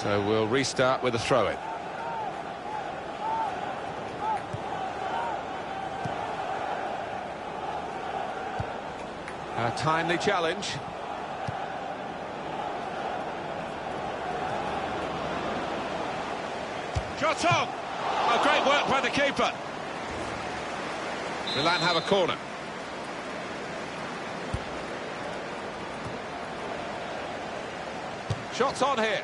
So we'll restart with a throw-in. A timely challenge. Shot on! Oh, great work by the keeper. Milan have a corner. Shots on here.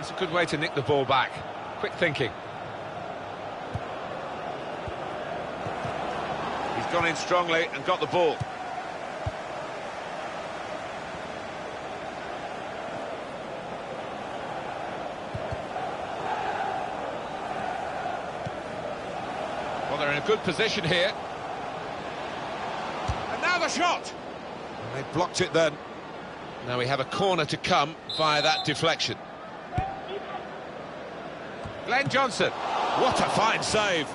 It's a good way to nick the ball back. Quick thinking. He's gone in strongly and got the ball. Well, they're in a good position here. And now the shot! And they blocked it then. Now we have a corner to come via that deflection. Glenn Johnson, what a fine save.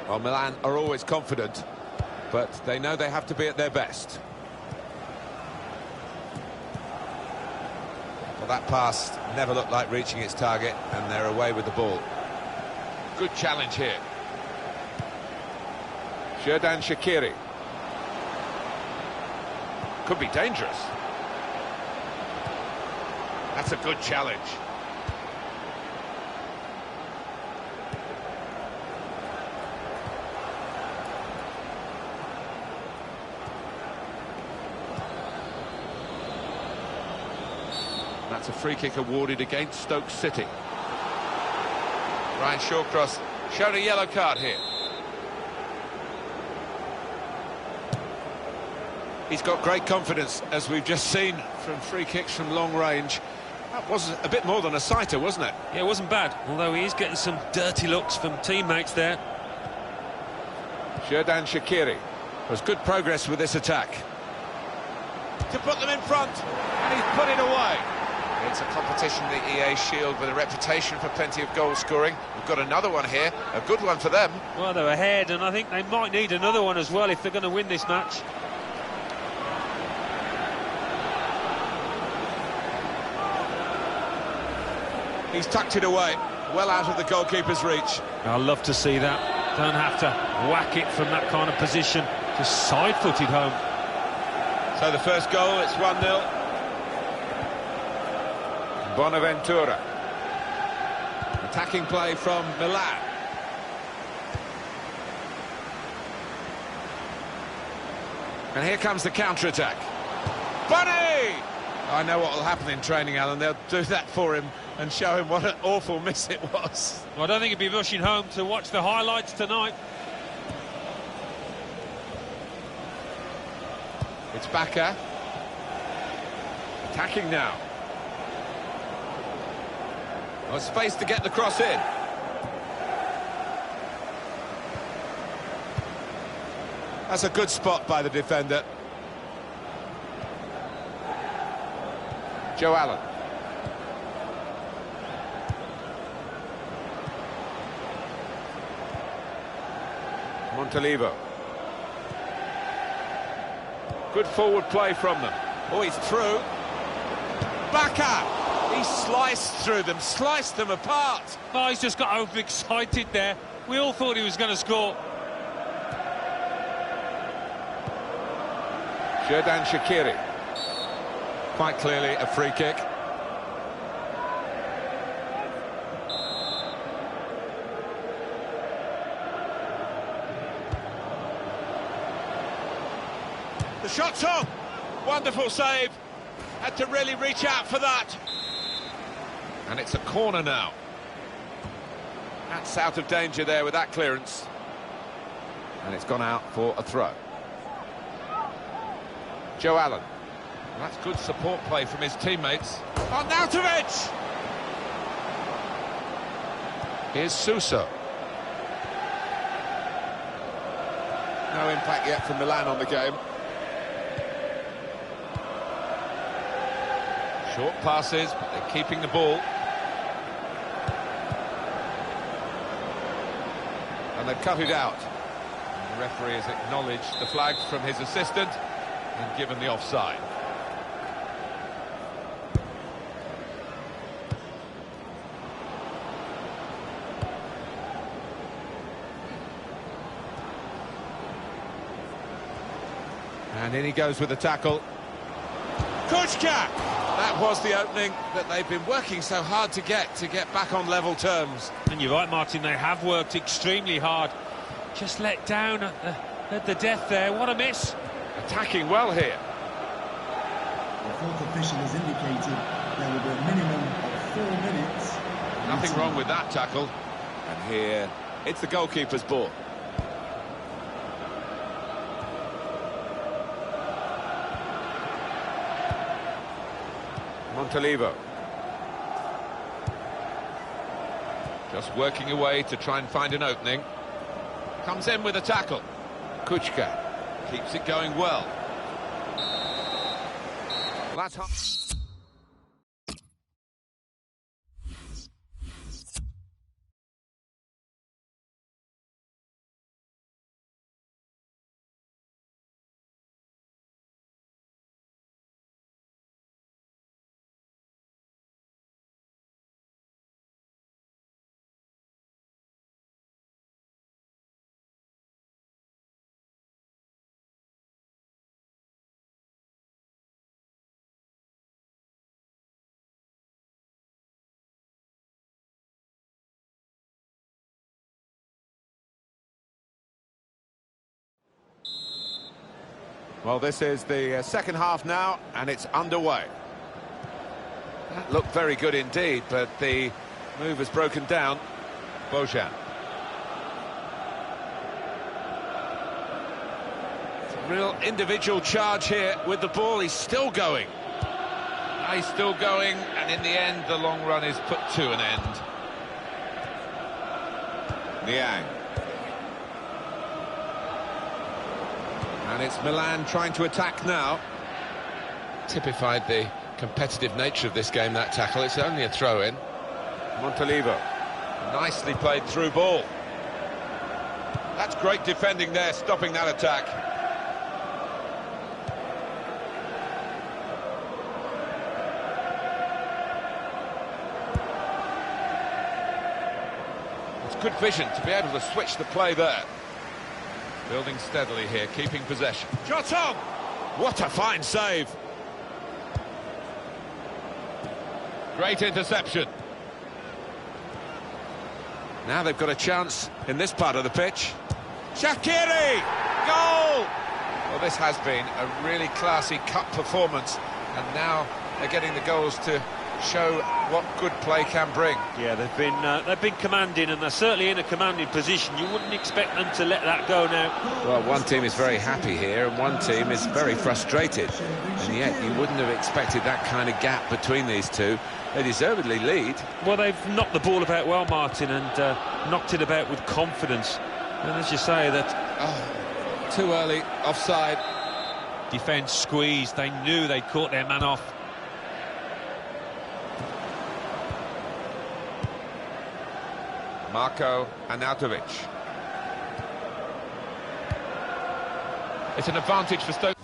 Well, Milan are always confident, but they know they have to be at their best. Well, that pass never looked like reaching its target, and they're away with the ball. Good challenge here. Xherdan Shaqiri. Could be dangerous. That's a good challenge. That's a free kick awarded against Stoke City. Ryan Shawcross showed a yellow card here. He's got great confidence, as we've just seen from free kicks from long range. That was a bit more than a sighter, wasn't it? Yeah, it wasn't bad, although he is getting some dirty looks from teammates there. Xherdan Shaqiri. There's good progress with this attack. To put them in front, and he's put it away. It's a competition, the EA Shield, with a reputation for plenty of goal scoring. We've got another one here, a good one for them. Well, they're ahead, and I think they might need another one as well if they're going to win this match. He's tucked it away, well out of the goalkeeper's reach. I love to see that. Don't have to whack it from that kind of position. Just side-footed home. So the first goal, it's 1-0. Bonaventura. Attacking play from Milan. And here comes the counter-attack. Bunny! I know what will happen in training, Alan. They'll do that for him and show him what an awful miss it was. Well, I don't think he'd be rushing home to watch the highlights tonight. It's Baka. Attacking now. Well, space to get the cross in. That's a good spot by the defender. Joe Allen. Montalivo. Good forward play from them. Oh, he's through. Baka! He sliced through them, sliced them apart. Oh, he's just got overexcited there. We all thought he was going to score. Xherdan Shaqiri. Quite clearly a free kick. The shot's on. Wonderful save. Had to really reach out for that. And it's a corner now. That's out of danger there with that clearance. And it's gone out for a throw. Joe Allen. That's good support play from his teammates. Arnautovic! Here's Suso. No impact yet from Milan on the game. Short passes, but they're keeping the ball. And they've cut it out. And the referee has acknowledged the flag from his assistant and given the offside. And in he goes with the tackle. Kuchka! That was the opening that they've been working so hard to get back on level terms. And you're right, Martin, they have worked extremely hard. Just let down at the death there. What a miss. Attacking well here. The fourth official has indicated there will be a minimum of 4 minutes. Nothing wrong with that tackle. And here, it's the goalkeeper's ball. Montalivo. Just working away to try and find an opening. Comes in with a tackle. Kuchka keeps it going well. That's hot. Well, this is the second half now, and it's underway. That looked very good indeed, but the move has broken down. Bojan. It's a real individual charge here with the ball. He's still going. He's still going, and in the end, the long run is put to an end. Niang. And it's Milan trying to attack now. Typified the competitive nature of this game, that tackle. It's only a throw-in. Montalivo. Nicely played through ball. That's great defending there, stopping that attack. It's good vision to be able to switch the play there. Building steadily here, keeping possession. Shot on! What a fine save! Great interception. Now they've got a chance in this part of the pitch. Shaqiri! Goal! Well, this has been a really classy cup performance, and now they're getting the goals to show what good play can bring. Yeah, they've been commanding, and they're certainly in a commanding position. You wouldn't expect them to let that go now. Well, one team is very happy here, and one team is very frustrated. And yet, you wouldn't have expected that kind of gap between these two. They deservedly lead. Well, they've knocked the ball about well, Martin, and knocked it about with confidence. And as you say, that... Oh, too early, offside. Defence squeezed. They knew they'd caught their man off. Marko Arnautovic. It's an advantage for Stoke.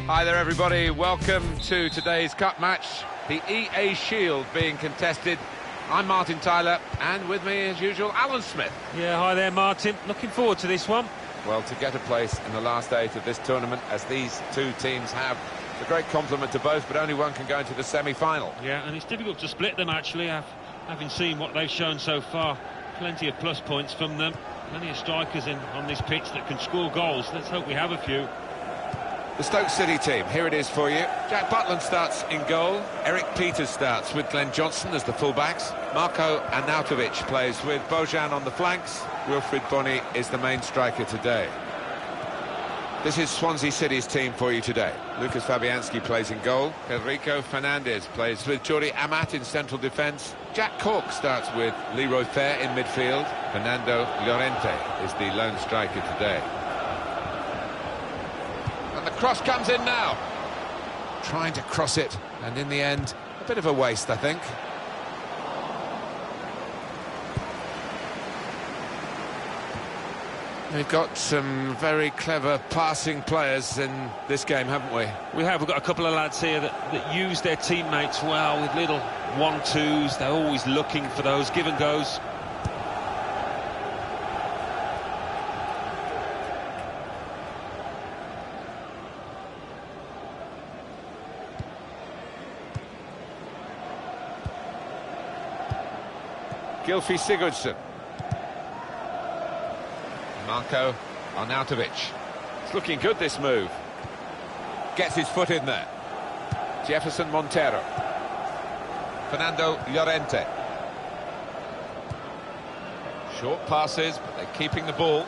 Hi there, everybody. Welcome to today's cup match, the EA Shield being contested. I'm Martin Tyler, and with me, as usual, Alan Smith. Yeah, hi there, Martin. Looking forward to this one. Well, to get a place in the last 8 of this tournament, as these two teams have, it's a great compliment to both, but only one can go into the semi-final. Yeah, and it's difficult to split them, actually, having seen what they've shown so far. Plenty of plus points from them. Plenty of strikers on this pitch that can score goals. Let's hope we have a few. The Stoke City team, here it is for you. Jack Butland starts in goal. Eric Peters starts with Glenn Johnson as the fullbacks. Marko Arnautovic plays with Bojan on the flanks. Wilfried Bony is the main striker today. This is Swansea City's team for you today. Lucas Fabianski plays in goal. Enrico Fernandez plays with Jordi Amat in central defence. Jack Cork starts with Leroy Fair in midfield. Fernando Llorente is the lone striker today. And the cross comes in now. Trying to cross it, and in the end, a bit of a waste, I think. We've got some very clever passing players in this game, haven't we? We have. We've got a couple of lads here that use their teammates well with little 1-2s. They're always looking for those give and goes. Gylfi Sigurdsson. Marko Arnautovic. It's looking good, this move. Gets his foot in there. Jefferson Montero. Fernando Llorente. Short passes, but they're keeping the ball.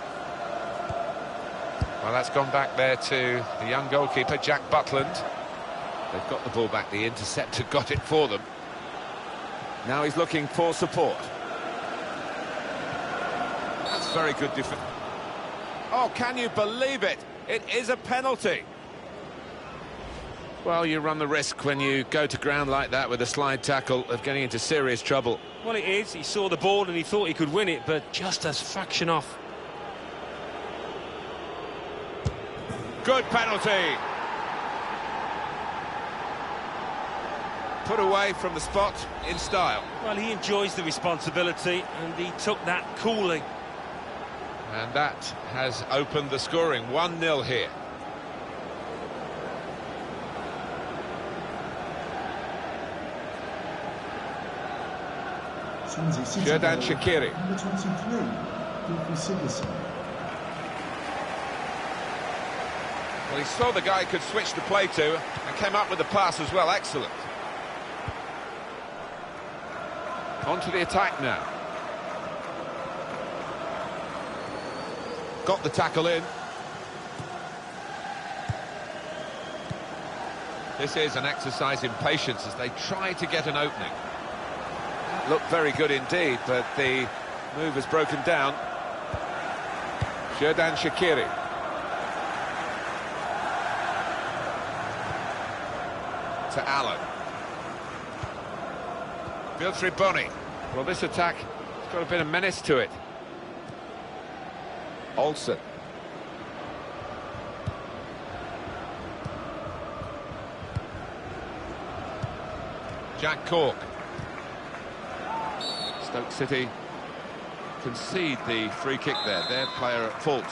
Well, that's gone back there to the young goalkeeper, Jack Butland. They've got the ball back. The interceptor got it for them. Now he's looking for support. That's very good defense. Oh, can you believe it? It is a penalty. Well, you run the risk when you go to ground like that with a slide tackle of getting into serious trouble. Well, it is. He saw the ball and he thought he could win it, but just a fraction off. Good penalty. Put away from the spot in style. Well, he enjoys the responsibility and he took that coolly. And that has opened the scoring. 1-0 here. Swansea City Xherdan goal, Shaqiri. Number 23, Gylfi Sigurdsson. Well, he saw the guy could switch to play to and came up with the pass as well. Excellent. On to the attack now. Got the tackle in. This is an exercise in patience as they try to get an opening. Looked very good indeed, but the move has broken down. Xherdan Shaqiri. To Allen. Wilfried Bony. Well, this attack has got a bit of menace to it. Olsen. Jack Cork. Stoke City concede the free kick there. Their player at fault.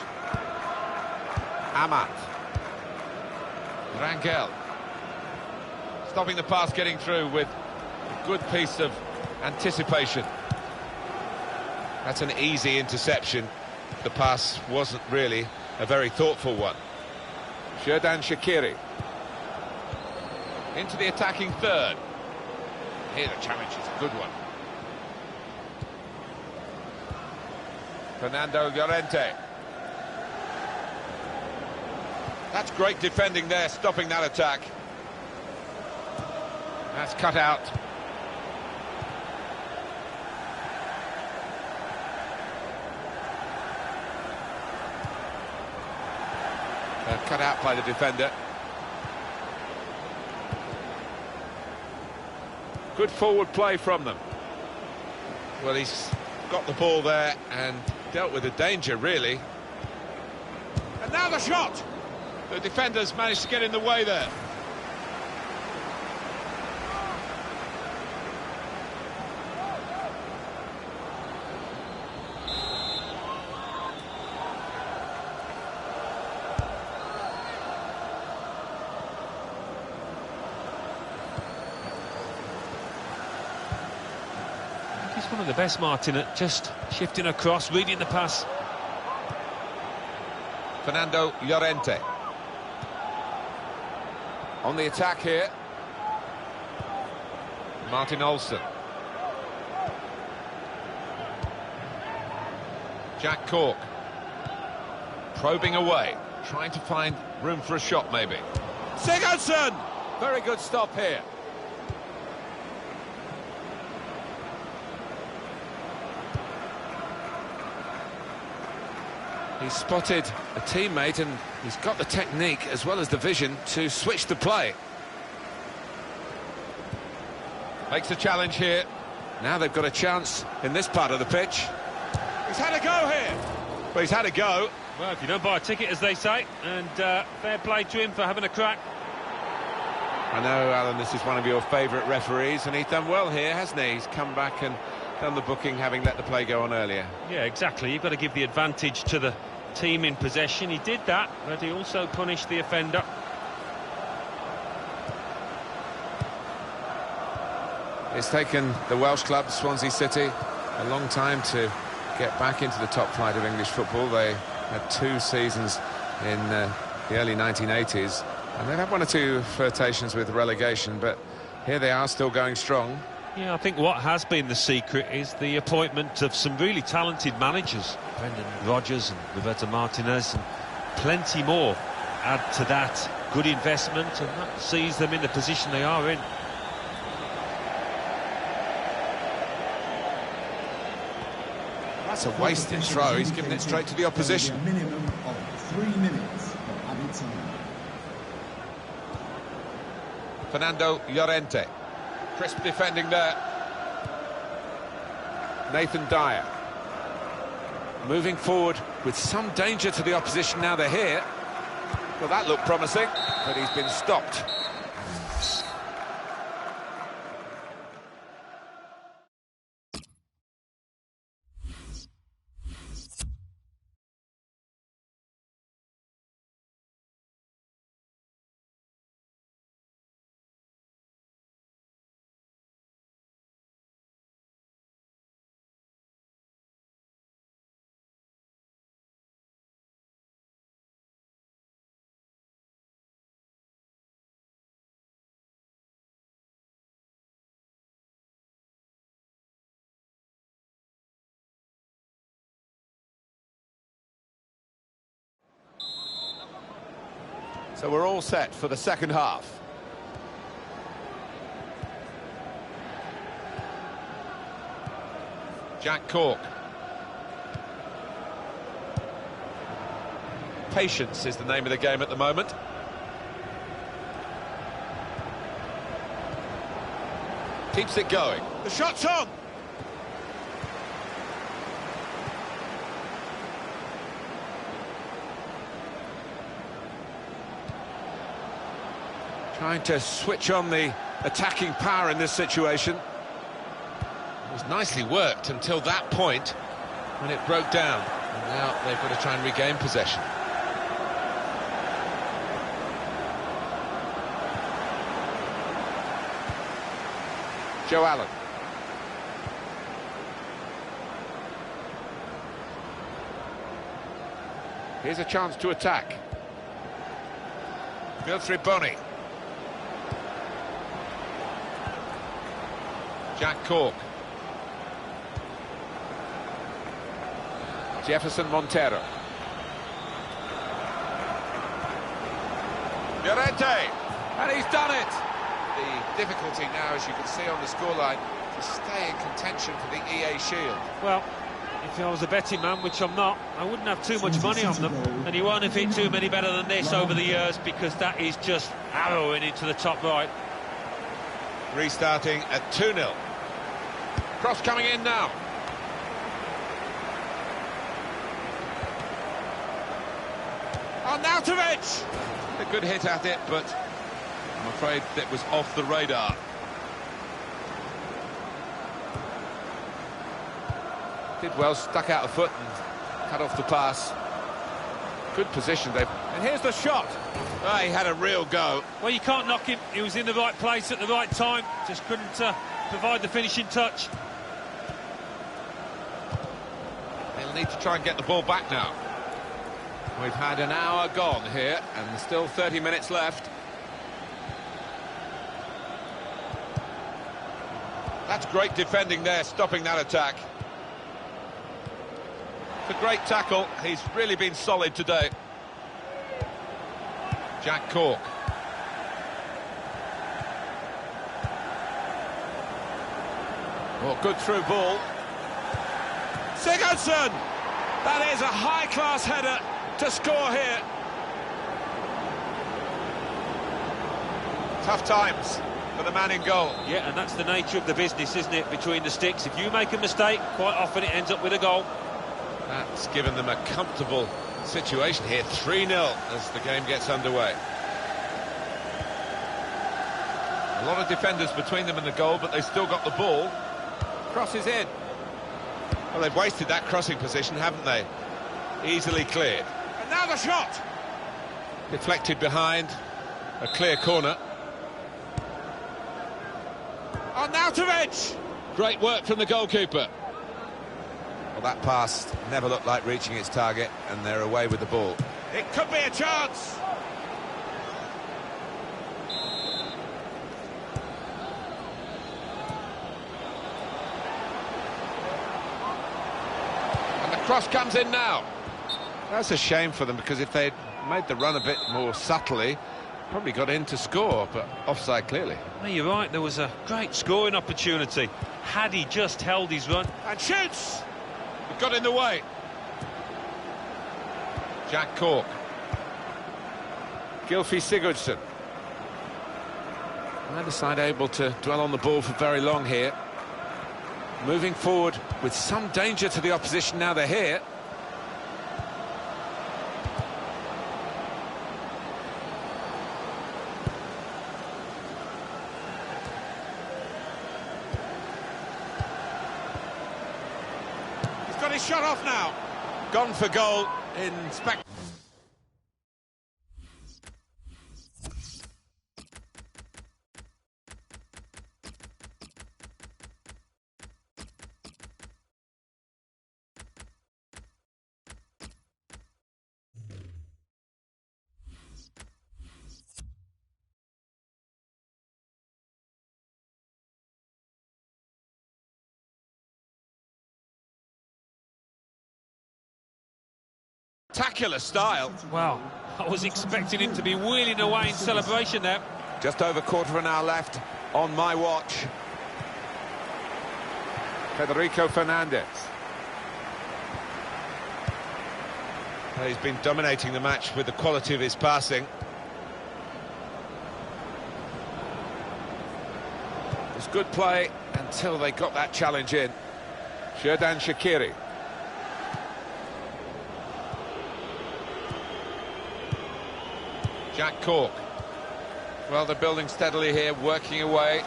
Amat. Rangel. Stopping the pass getting through with a good piece of anticipation. That's an easy interception. The pass wasn't really a very thoughtful one. Xherdan Shaqiri. Into the attacking third. Here the challenge is a good one. Fernando Llorente. That's great defending there, stopping that attack. That's cut out. Cut out by the defender. Good forward play from them. Well, he's got the ball there and dealt with the danger, really. And now the shot! The defenders managed to get in the way there. He's one of the best, Martin, at just shifting across, reading the pass. Fernando Llorente. On the attack here. Martin Olsen. Jack Cork. Probing away. Trying to find room for a shot, maybe. Sigurdsson! Very good stop here. He's spotted a teammate and he's got the technique as well as the vision to switch the play. Makes a challenge here. Now they've got a chance in this part of the pitch. He's had a go here. Well, he's had a go. Well, if you don't buy a ticket, as they say, and fair play to him for having a crack. I know, Alan, this is one of your favourite referees, and he's done well here, hasn't he? He's come back and done the booking, having let the play go on earlier. Yeah, exactly. You've got to give the advantage to the team in possession. He did that, but he also punished the offender. It's taken the Welsh club, Swansea City, a long time to get back into the top flight of English football. They had 2 seasons in the early 1980s, and they've had 1 or 2 flirtations with relegation, but here they are, still going strong. Yeah, I think what has been the secret is the appointment of some really talented managers. Brendan Rodgers and Roberto Martinez, and plenty more add to that. Good investment, and that sees them in the position they are in. That's a wasted throw. He's given it straight to the opposition. A minimum of 3 minutes of added time. Fernando Llorente. Crisp defending there. Nathan Dyer. Moving forward with some danger to the opposition now they're here. Well, that looked promising, but he's been stopped. So we're all set for the second half. Jack Cork. Patience is the name of the game at the moment. Keeps it going. The shot's on! Trying to switch on the attacking power in this situation. It was nicely worked until that point when it broke down. And now they've got to try and regain possession. Joe Allen. Here's a chance to attack. Wilfried Bony. Jack Cork. Jefferson Montero. Llorente, and he's done it. The difficulty now, as you can see on the scoreline, to stay in contention for the EA Shield. Well, if I was a betting man, which I'm not, I wouldn't have too much money on them, and you won't have hit too many better than this over the years, because that is just arrowing into the top right. Restarting at 2-0. Cross coming in now. Arnautovic! A good hit at it, but I'm afraid that was off the radar. Did well, stuck out a foot and cut off the pass. Good position, Dave. And here's the shot. Oh, he had a real go. Well, you can't knock him. He was in the right place at the right time. Just couldn't provide the finishing touch. need to try and get the ball back now. We've had an hour gone here, and there's still 30 minutes left. That's great defending there, stopping that attack. It's a great tackle. He's really been solid today. Jack Cork. Oh, good through ball. Sigurdsson! That is a high-class header to score here. Tough times for the man in goal. Yeah, and that's the nature of the business, isn't it, between the sticks. If you make a mistake, quite often it ends up with a goal. That's given them a comfortable situation here. 3-0 as the game gets underway. A lot of defenders between them and the goal, but they've still got the ball. Crosses in. Well, they've wasted that crossing position, haven't they? Easily cleared. And now the shot! Deflected behind. A clear corner. Arnautovic! Great work from the goalkeeper. Well, that pass never looked like reaching its target, and they're away with the ball. It could be a chance! Cross comes in now. That's a shame for them, because if they'd made the run a bit more subtly, probably got in to score, but offside clearly. Well, you're right, there was a great scoring opportunity. Had he just held his run. And shoots! It got in the way. Jack Cork. Gylfi Sigurdsson. Neither side able to dwell on the ball for very long here. Moving forward with some danger to the opposition now they're here. He's got his shot off now. Gone for goal in spectacle. Spectacular style. Well, I was expecting him to be wheeling away in celebration there. Just over quarter of an hour left on my watch. Federico Fernandez. Well, he's been dominating the match with the quality of his passing. It was good play until they got that challenge in. Xherdan Shaqiri. Jack Cork. Well, they're building steadily here, working away.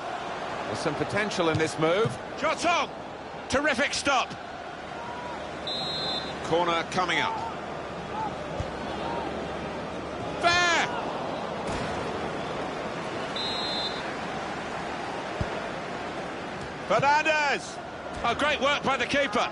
There's some potential in this move. Shots on! Terrific stop! Corner coming up. Fair! Fernandez! Oh, great work by the keeper.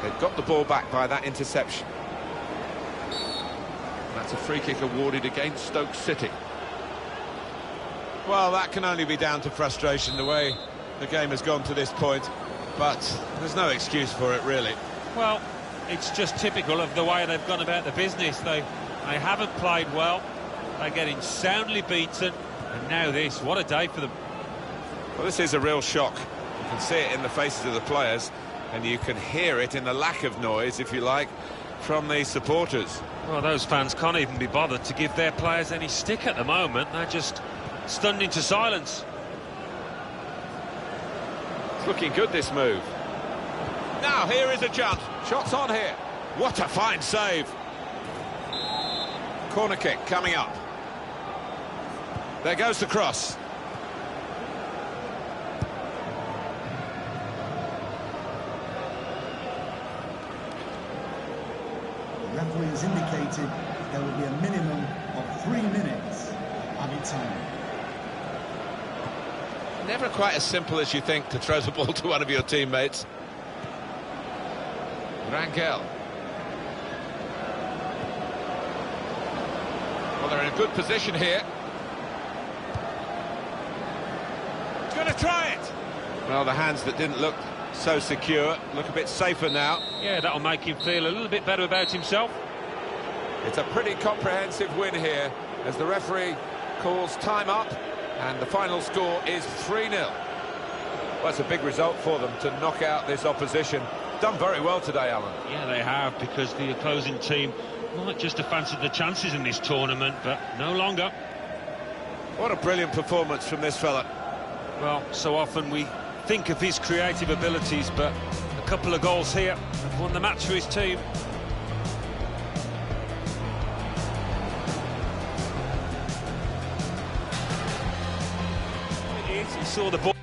They've got the ball back by that interception. That's a free kick awarded against Stoke City. Well, that can only be down to frustration, the way the game has gone to this point. But there's no excuse for it, really. Well, it's just typical of the way they've gone about the business. They haven't played well. They're getting soundly beaten. And now this, what a day for them. Well, this is a real shock. You can see it in the faces of the players. And you can hear it in the lack of noise, if you like, from the supporters. Well, those fans can't even be bothered to give their players any stick at the moment. They're just stunned into silence. It's looking good, this move. Now, here is a chance. Shots on here. What a fine save. Corner kick coming up. There goes the cross. has indicated there will be a minimum of 3 minutes added time. Never quite as simple as you think to throw the ball to one of your teammates. Rangel. Well, they're in a good position here. He's going to try it. Well, the hands that didn't look so secure look a bit safer now. Yeah, that'll make him feel a little bit better about himself. It's a pretty comprehensive win here as the referee calls time up and the final score is 3-0. Well, that's a big result for them to knock out this opposition. Done very well today, Alan. Yeah, they have, because the opposing team might just have fancied the chances in this tournament, but no longer. What a brilliant performance from this fella. Well, so often we think of his creative abilities, but a couple of goals here have won the match for his team. He saw the ball.